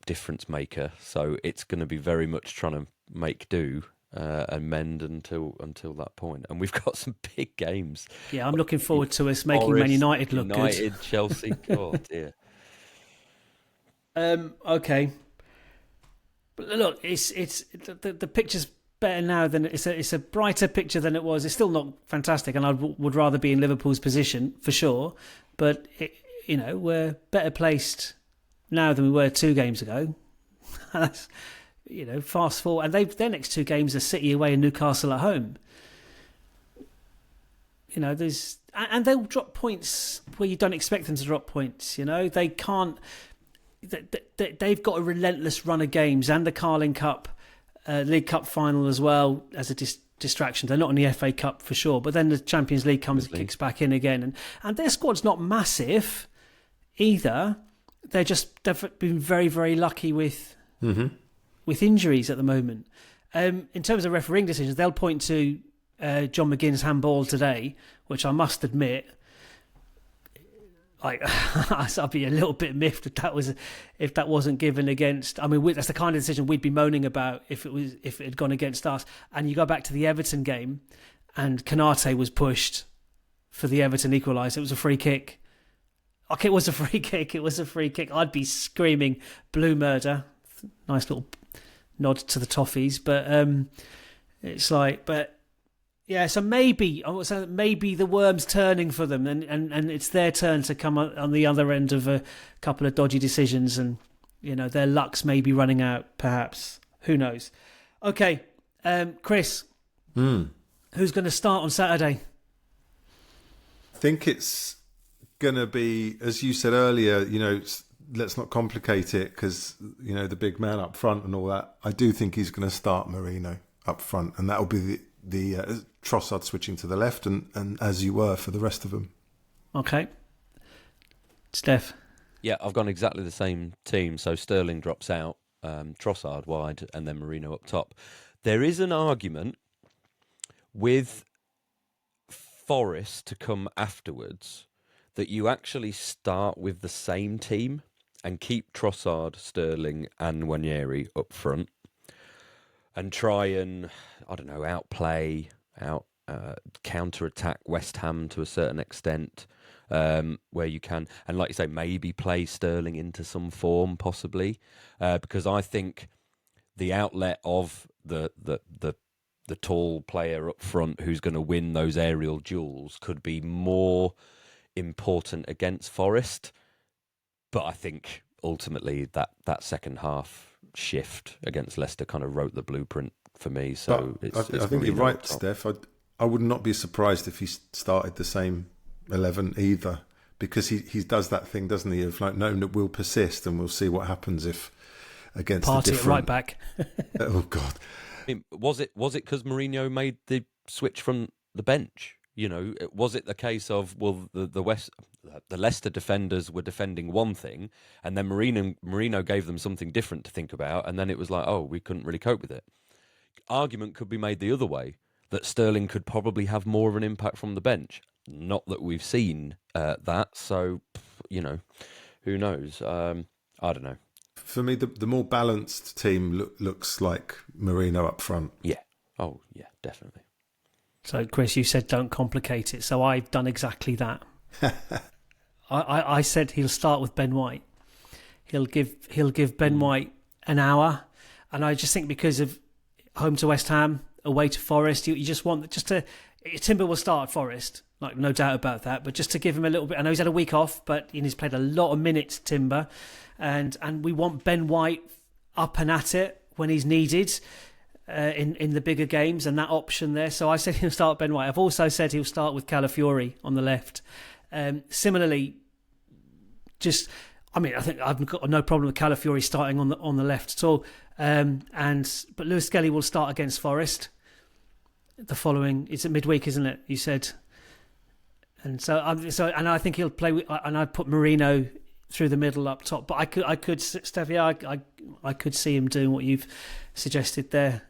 difference maker. So it's going to be very much trying to make do and mend until that point. And we've got some big games. Yeah, I'm looking forward to us making Man United look good. United, Chelsea, oh dear. Okay. But look, it's the picture's better now than it's a brighter picture than it was. It's still not fantastic, and I would rather be in Liverpool's position for sure. But we're better placed now than we were 2 games ago. That's, fast forward, and their next 2 games are City away and Newcastle at home. And they'll drop points where you don't expect them to drop points. They can't. They've got a relentless run of games, and the Carling Cup, League Cup final as well as a distraction. They're not in the FA Cup for sure, but then the Champions League kicks back in again, and their squad's not massive either. They've been very, very lucky with injuries at the moment. In terms of refereeing decisions, they'll point to John McGinn's handball today, which I must admit, I'd be a little bit miffed if that wasn't given against. I mean, that's the kind of decision we'd be moaning about if it had gone against us. And you go back to the Everton game, and Konate was pushed for the Everton equaliser. It was a free kick. Okay, it was a free kick. It was a free kick. I'd be screaming blue murder. Nice little nod to the Toffees, but yeah. So maybe the worm's turning for them, and it's their turn to come on the other end of a couple of dodgy decisions, and their luck's maybe running out. Perhaps, who knows? Okay, Chris, who's going to start on Saturday? I think it's going to be, as you said earlier, let's not complicate it because, the big man up front and all that. I do think he's going to start Merino up front, and that'll be the Trossard switching to the left and as you were for the rest of them. Okay. Stef? Yeah, I've gone exactly the same team. So Sterling drops out, Trossard wide, and then Merino up top. There is an argument with Forest to come afterwards that you actually start with the same team and keep Trossard, Sterling and Nwaneri up front and try and, outplay, counter-attack West Ham to a certain extent where you can. And like you say, maybe play Sterling into some form possibly because I think the outlet of the tall player up front who's going to win those aerial duels could be more important against Forest, but I think ultimately that second half shift against Leicester kind of wrote the blueprint for me. So I think you're right, Steph. I would not be surprised if he started the same 11 either, because he does that thing, doesn't he, of knowing that we'll persist and we'll see what happens if against Party a different... right back. Oh God! I mean, was it because Mourinho made the switch from the bench? Was it the case of, the Leicester defenders were defending one thing, and then Mourinho gave them something different to think about, and then it was like, oh, we couldn't really cope with it. Argument could be made the other way, that Sterling could probably have more of an impact from the bench. Not that we've seen that, so, who knows? I don't know. For me, the more balanced team looks like Merino up front. Yeah. Oh, yeah, definitely. So, Chris, you said don't complicate it. So I've done exactly that. I said he'll start with Ben White. He'll give Ben White an hour, and I just think because of home to West Ham, away to Forest. You just want Timber will start at Forest, like no doubt about that. But just to give him a little bit, I know he's had a week off, but he's played a lot of minutes, Timber, and we want Ben White up and at it when he's needed in the bigger games, and that option there. So I said he'll start Ben White. I've also said he'll start with Calafiori on the left. Similarly, I think I've got no problem with Calafiori starting on the left at all. But Lewis Skelly will start against Forest. The following, it's at midweek, isn't it? You said, and and I think he'll play. And I'd put Marino through the middle up top. But I could, Stef, yeah, I could see him doing what you've suggested there.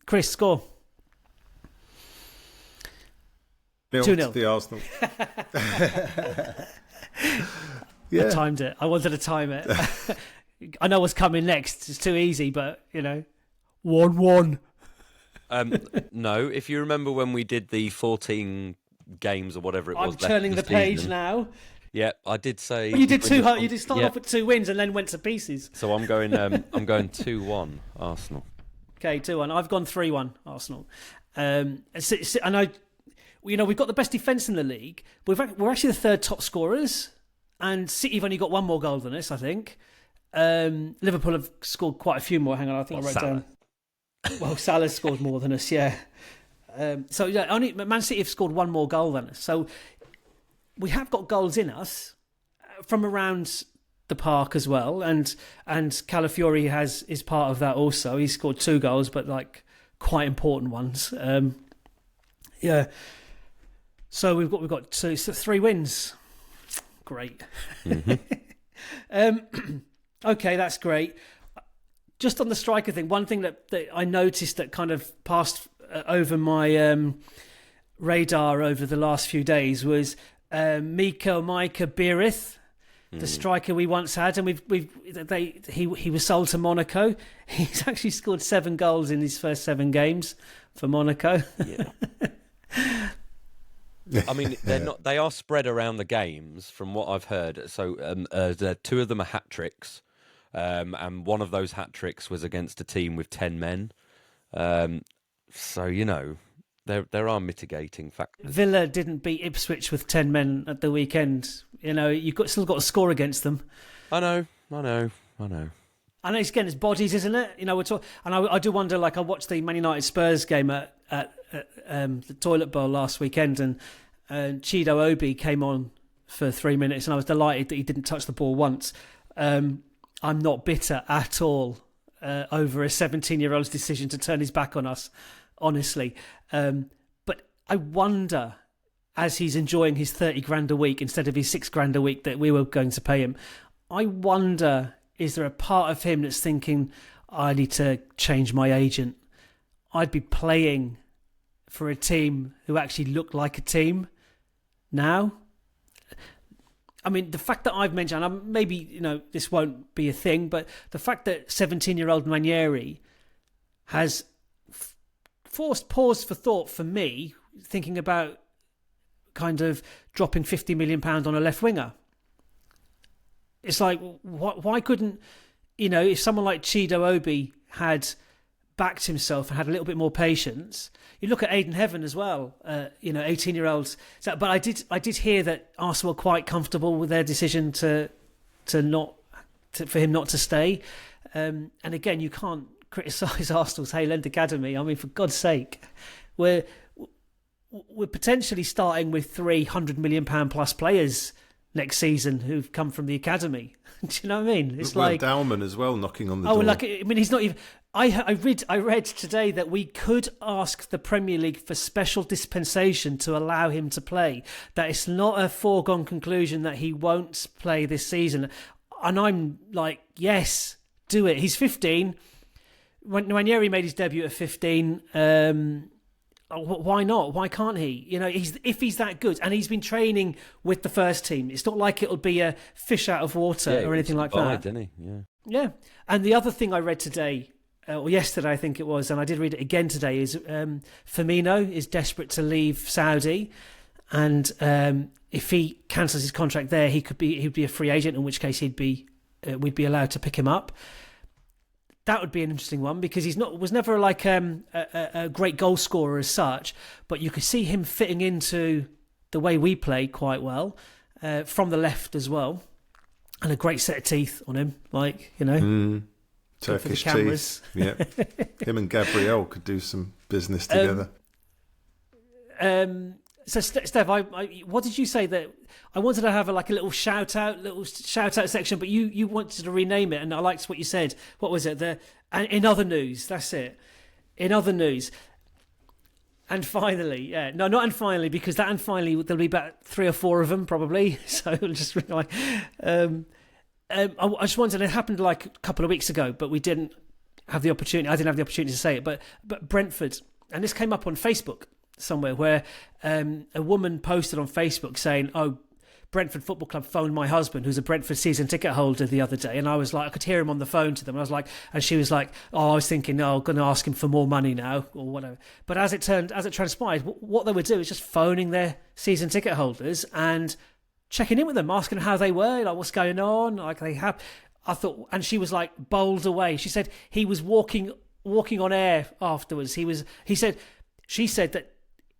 Chris, score. 2-0 to the Arsenal. I timed it. I wanted to time it. I know what's coming next. It's too easy, but 1-1. No, if you remember when we did the 14 games or whatever it was. I'm turning the page now. Yeah, I did say. Well, you did You did start off with 2 wins and then went to pieces. So I'm going. I'm going 2-1 Arsenal. Okay, 2-1. I've gone 3-1 Arsenal. And we've got the best defence in the league. We're actually the third top scorers, and City have only got one more goal than us, I think. Liverpool have scored quite a few more. Hang on, I think I wrote down. Well, Salah's scored more than us, yeah. Only Man City have scored one more goal than us. So we have got goals in us from around the park as well, and Calafiori is part of that also. He's scored 2 goals, but like quite important ones. Yeah. So we've got 3 wins. Great. Mm-hmm. Okay, that's great. Just on the striker thing, one thing that I noticed that kind of passed over my radar over the last few days was Micah Bierith, the striker we once had, and he was sold to Monaco. He's actually scored 7 goals in his first 7 games for Monaco. Yeah. I mean, they are spread around the games from what I've heard. So 2 of them are hat tricks, and one of those hat tricks was against a team with 10 men. So there are mitigating factors. Villa didn't beat Ipswich with 10 men at the weekend. You've still got to score against them. I know. And again, it's bodies, isn't it? We're talking, and I do wonder. Like, I watched the Man United Spurs game at the Toilet Bowl last weekend, and Chido Obi came on for 3 minutes, and I was delighted that he didn't touch the ball once. I'm not bitter at all over a 17-year-old's decision to turn his back on us, honestly. But I wonder, as he's enjoying his 30 grand a week instead of his 6 grand a week that we were going to pay him, I wonder, is there a part of him that's thinking, I need to change my agent? I'd be playing for a team who actually look like a team now. I mean, the fact that I've mentioned, and maybe this won't be a thing, but the fact that 17-year-old Nwaneri has forced pause for thought for me, thinking about kind of dropping £50 million on a left winger. It's like, why couldn't, if someone like Chido Obi had backed himself and had a little bit more patience. You look at Aidan Heaven as well, 18-year-olds. But I did hear that Arsenal were quite comfortable with their decision for him not to stay. And again, you can't criticise Arsenal's Hale End Academy. I mean, for God's sake, we're potentially starting with £300 million plus players next season who've come from the academy. Do you know what I mean? It's like Dowman as well knocking on the door. He's not even. I read today that we could ask the Premier League for special dispensation to allow him to play. That it's not a foregone conclusion that he won't play this season. And I'm like, yes, do it. He's 15. When Nwaneri made his debut at 15. Why not? Why can't he? If he's that good, and he's been training with the first team, it's not like it'll be a fish out of water or anything like that. Didn't he? Yeah. And the other thing I read today, or yesterday, I think it was, and I did read it again today, is Firmino is desperate to leave Saudi, and if he cancels his contract there, he'd be a free agent. In which case, we'd be allowed to pick him up. that would be an interesting one, because was never like a great goal scorer as such, but you could see him fitting into the way we play quite well, from the left as well, and a great set of teeth on him, like, you know, Turkish teeth. Yeah, him and Gabriel could do some business together. So, Steph, what did you say that I wanted to have a little shout out section, but you wanted to rename it, and I liked what you said. What was it? In other news. That's it. In other news. And finally, no, not and finally, because that and finally there'll be about 3 or 4 of them probably. So it'll just like, I just wanted. It happened like a couple of weeks ago, but we didn't have the opportunity. I didn't have the opportunity to say it, but Brentford, and this came up on Facebook somewhere, where a woman posted on Facebook saying, "Oh, Brentford Football Club phoned my husband, who's a Brentford season ticket holder, the other day," and I was like, I could hear him on the phone to them. I was like, and she was like, "Oh, I was thinking, I'm going to ask him for more money now, or whatever." But as it transpired, what they would do is just phoning their season ticket holders and checking in with them, asking how they were, like what's going on, like they have. I thought, and she was like bowled away. She said he was walking on air afterwards. She said that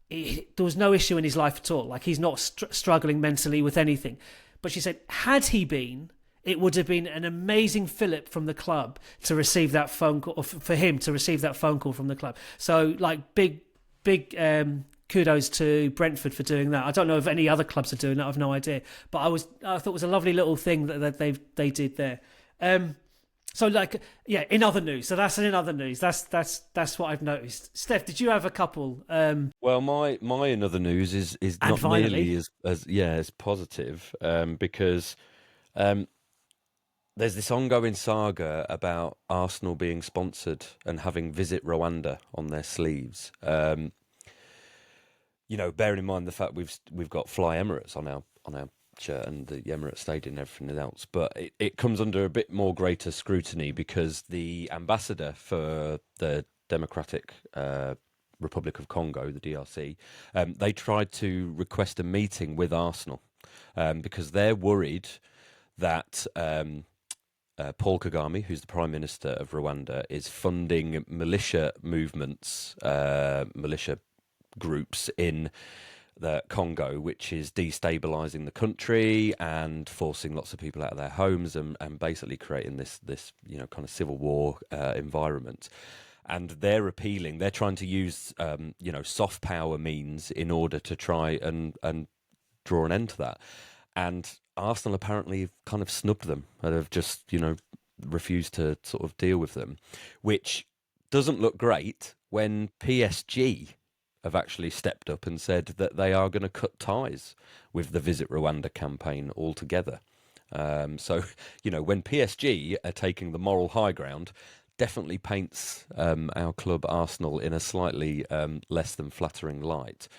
there was no issue in his life at all. Like, he's not struggling mentally with anything. But she said, had he been, it would have been an amazing fillip from the club to receive that phone call, or for him to receive that phone call from the club. So, like, big kudos to Brentford for doing that. I don't know if any other clubs are doing that. I've no idea. But I thought it was a lovely little thing that they did there. So, like, yeah, in other news. So that's in other news. That's what I've noticed. Steph, did you have a couple? Well, my in other news is not nearly as positive, because there's this ongoing saga about Arsenal being sponsored and having Visit Rwanda on their sleeves. You know, bearing in mind the fact we've got Fly Emirates on our shirt and the Emirates Stadium and everything else, but it comes under a bit more greater scrutiny because the ambassador for the Democratic Republic of Congo, the DRC, they tried to request a meeting with Arsenal because they're worried that Paul Kagame, who's the Prime Minister of Rwanda, is funding militia movements, militia groups in the Congo, which is destabilizing the country and forcing lots of people out of their homes and basically creating this kind of civil war environment. And they're appealing. They're trying to use soft power means in order to try and draw an end to that. And Arsenal apparently have kind of snubbed them and have just refused to sort of deal with them, which doesn't look great when PSG have actually stepped up and said that they are going to cut ties with the Visit Rwanda campaign altogether. So, when PSG are taking the moral high ground, definitely paints our club Arsenal in a slightly less than flattering light.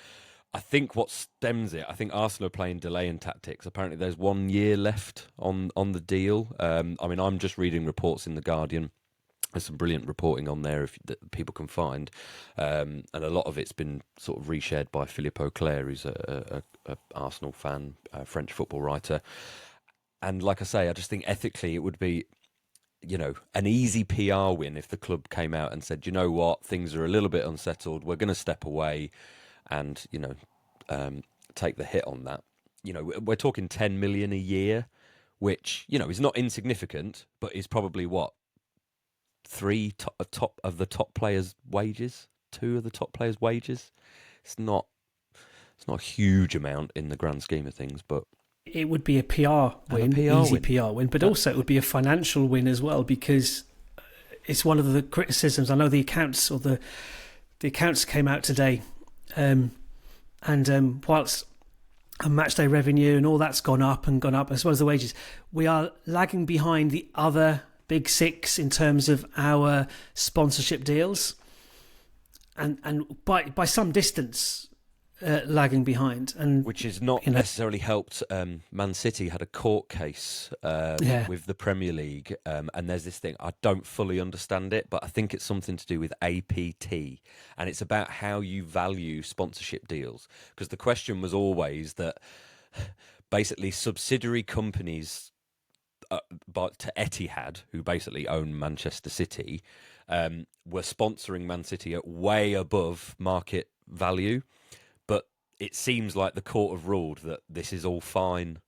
I think what stems it, I think Arsenal are playing delaying tactics. Apparently there's 1 year left on the deal. I'm just reading reports in The Guardian. There's some brilliant reporting on there that people can find. And a lot of it's been sort of reshared by Philippe Auclair, who's a Arsenal fan, a French football writer. And like I say, I just think ethically it would be, an easy PR win if the club came out and said, you know what, things are a little bit unsettled. We're going to step away and, take the hit on that. We're talking 10 million a year, which, is not insignificant, but is probably what? 3 top of the top players' wages, 2 of the top players' wages. It's not a huge amount in the grand scheme of things, but it would be a PR win, PR win, but also it would be a financial win as well, because it's one of the criticisms. I know the accounts the accounts came out today, and whilst a match day revenue and all that's gone up as well as the wages, we are lagging behind the other Big Six in terms of our sponsorship deals, and by some distance lagging behind, and which is not necessarily helped. Man City had a court case with the Premier League, and there's this thing, I don't fully understand it, but I think it's something to do with APT, and it's about how you value sponsorship deals, because the question was always that basically subsidiary companies but to Etihad, who basically own Manchester City, were sponsoring Man City at way above market value. But it seems like the court have ruled that this is all fine.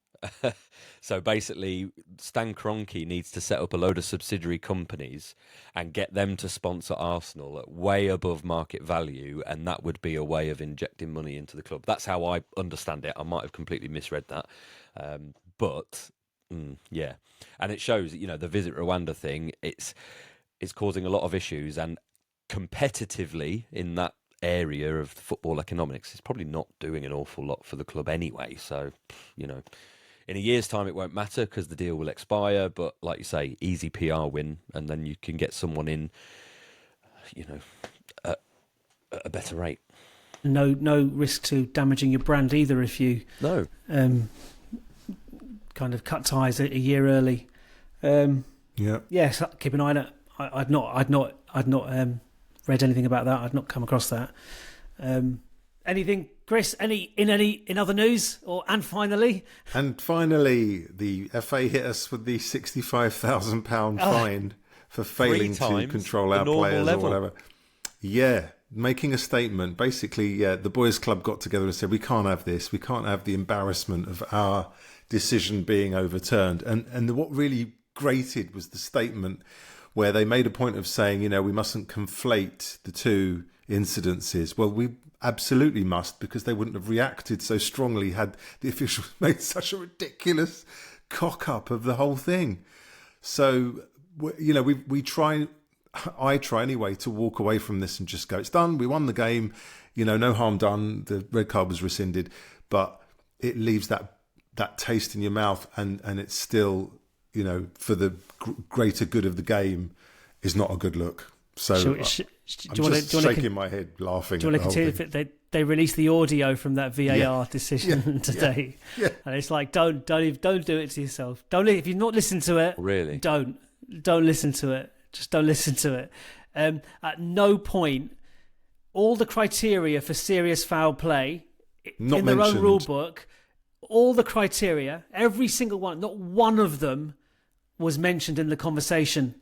So basically, Stan Kroenke needs to set up a load of subsidiary companies and get them to sponsor Arsenal at way above market value, and that would be a way of injecting money into the club. That's how I understand it. I might have completely misread that, but yeah, and it shows, you know, the Visit Rwanda thing. It's causing a lot of issues, and competitively in that area of football economics, it's probably not doing an awful lot for the club anyway. So, you know, in a year's time, it won't matter because the deal will expire. But like you say, easy PR win, and then you can get someone in, you know, at a better rate. No risk to damaging your brand either if you kind of cut ties a year early. Yeah, so keep an eye on it. I'd not read anything about that. I'd not come across that. Anything, Chris? In other news? And finally, the FA hit us with the £65,000 fine for failing to control our players or whatever. Yeah, making a statement. Basically, the boys' club got together and said, we can't have this. We can't have the embarrassment of our decision being overturned. And what really grated was the statement where they made a point of saying, you know, we mustn't conflate the two incidences. Well, we absolutely must, because they wouldn't have reacted so strongly had the officials made such a ridiculous cock-up of the whole thing. So, you know, I try anyway to walk away from this and just go, it's done, we won the game, you know, no harm done, the red card was rescinded, but it leaves that taste in your mouth, and it's still, you know, for the greater good of the game, is not a good look. So I'm just shaking my head, laughing. Do you want to continue? They released the audio from that VAR decision today, and it's like, don't do it to yourself. If you've not listened to it, really, don't listen to it. Just don't listen to it. At no point, all the criteria for serious foul play in their own rule book, all the criteria, every single one, not one of them was mentioned in the conversation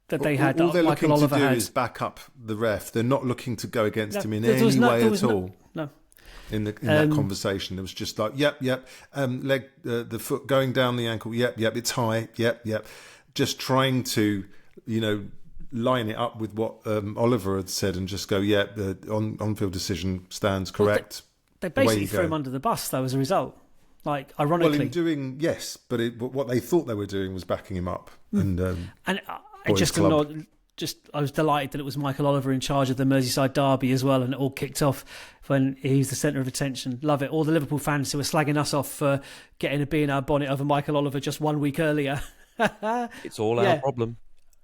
that they had. All they're Michael looking Oliver to do had. is back up the ref. They're not looking to go against him in any way at all. No. In that conversation, it was just like, yep. Leg, the foot going down the ankle. Yep. It's high. Yep. Just trying to, you know, line it up with what Oliver had said and just go, the on-field decision stands correct. They basically threw him under the bus, though, as a result. Like, ironically. Well, in doing, yes, but what they thought they were doing was backing him up. And I was delighted that it was Michael Oliver in charge of the Merseyside derby as well, and it all kicked off when he's the centre of attention. Love it. All the Liverpool fans who were slagging us off for getting a bee in our bonnet over Michael Oliver just 1 week earlier. It's all our problem.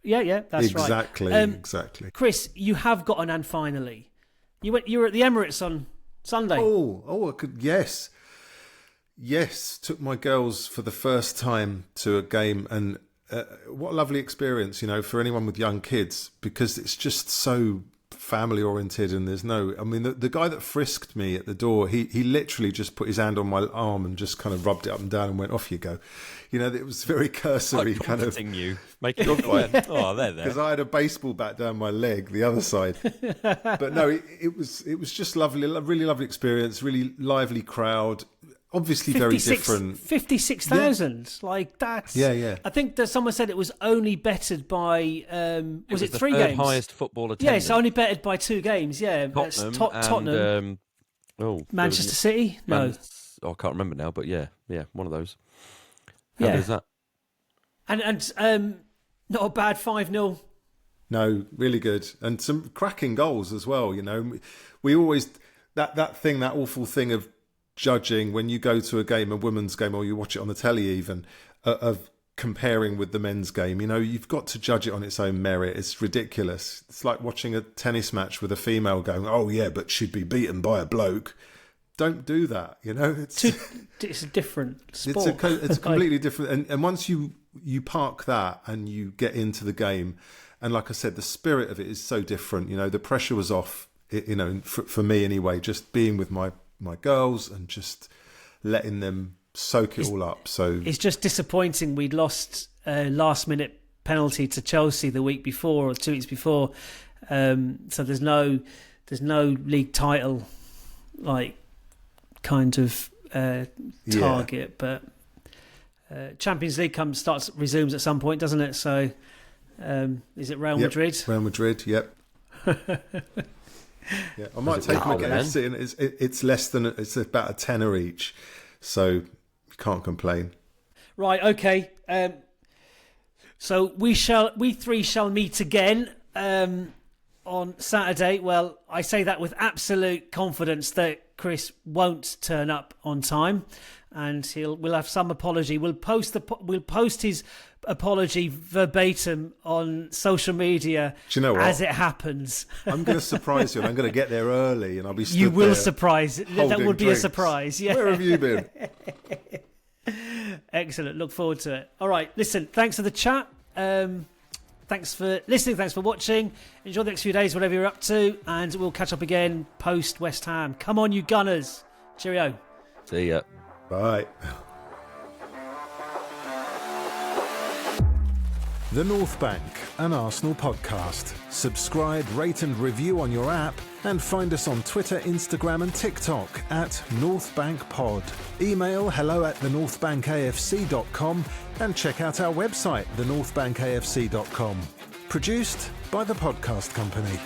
Yeah, that's exactly, right. Exactly. Chris, you have got an and finally. You were at the Emirates on Sunday. I could, yes, took my girls for the first time to a game, and what a lovely experience, you know, for anyone with young kids, because it's just so family oriented, and there's no, I mean, the guy that frisked me at the door, he literally just put his hand on my arm and just kind of rubbed it up and down and went, off you go. You know, it was very cursory, kind of you, making it fine. Oh, there. Because I had a baseball bat down my leg, the other side. But no, it was just lovely, really lovely experience, really lively crowd. Obviously, very different. 56,000, like that's. Yeah. I think that someone said it was only bettered by. Was it 3 games? Highest football attendance. Yeah, it's only bettered by 2 games. Yeah, Tottenham. Manchester City. No, I can't remember now, but yeah, one of those. How Yeah. good is that? And not a bad 5-0. No, really good. And some cracking goals as well, you know. We always, that awful thing of judging when you go to a game, a women's game, or you watch it on the telly even, of comparing with the men's game. You know, you've got to judge it on its own merit. It's ridiculous. It's like watching a tennis match with a female going, oh yeah, but she'd be beaten by a bloke. Don't do that, you know. It's a different sport. It's completely different. And once you park that and you get into the game, and like I said, the spirit of it is so different. You know, the pressure was off, for me anyway, just being with my girls and just letting them soak it all up. So it's just disappointing we'd lost a last-minute penalty to Chelsea the week before or 2 weeks before. So there's no league title kind of target, but Champions League resumes at some point, doesn't it? So is it Real Madrid? Real Madrid, yep. Yeah, I might take them against it. It's less than it's about a tenner each, so you can't complain. Right, okay. So we three shall meet again on Saturday. Well, I say that with absolute confidence that Chris won't turn up on time, and we'll have some apology. We'll post his apology verbatim on social media. Do you know what? As it happens. I'm going to surprise you, and I'm going to get there early, and I'll be stood You will there surprise. That would be drinks. a surprise. Yeah. Where have you been? Excellent. Look forward to it. All right. Listen, thanks for the chat. Thanks for listening. Thanks for watching. Enjoy the next few days, whatever you're up to, and we'll catch up again post West Ham. Come on, you Gunners. Cheerio. See ya. Bye. The North Bank, an Arsenal podcast. Subscribe, rate and review on your app, and find us on Twitter, Instagram and TikTok at North Bank Pod. Email hello@thenorthbankafc.com and check out our website, thenorthbankafc.com. Produced by The Podcast Company.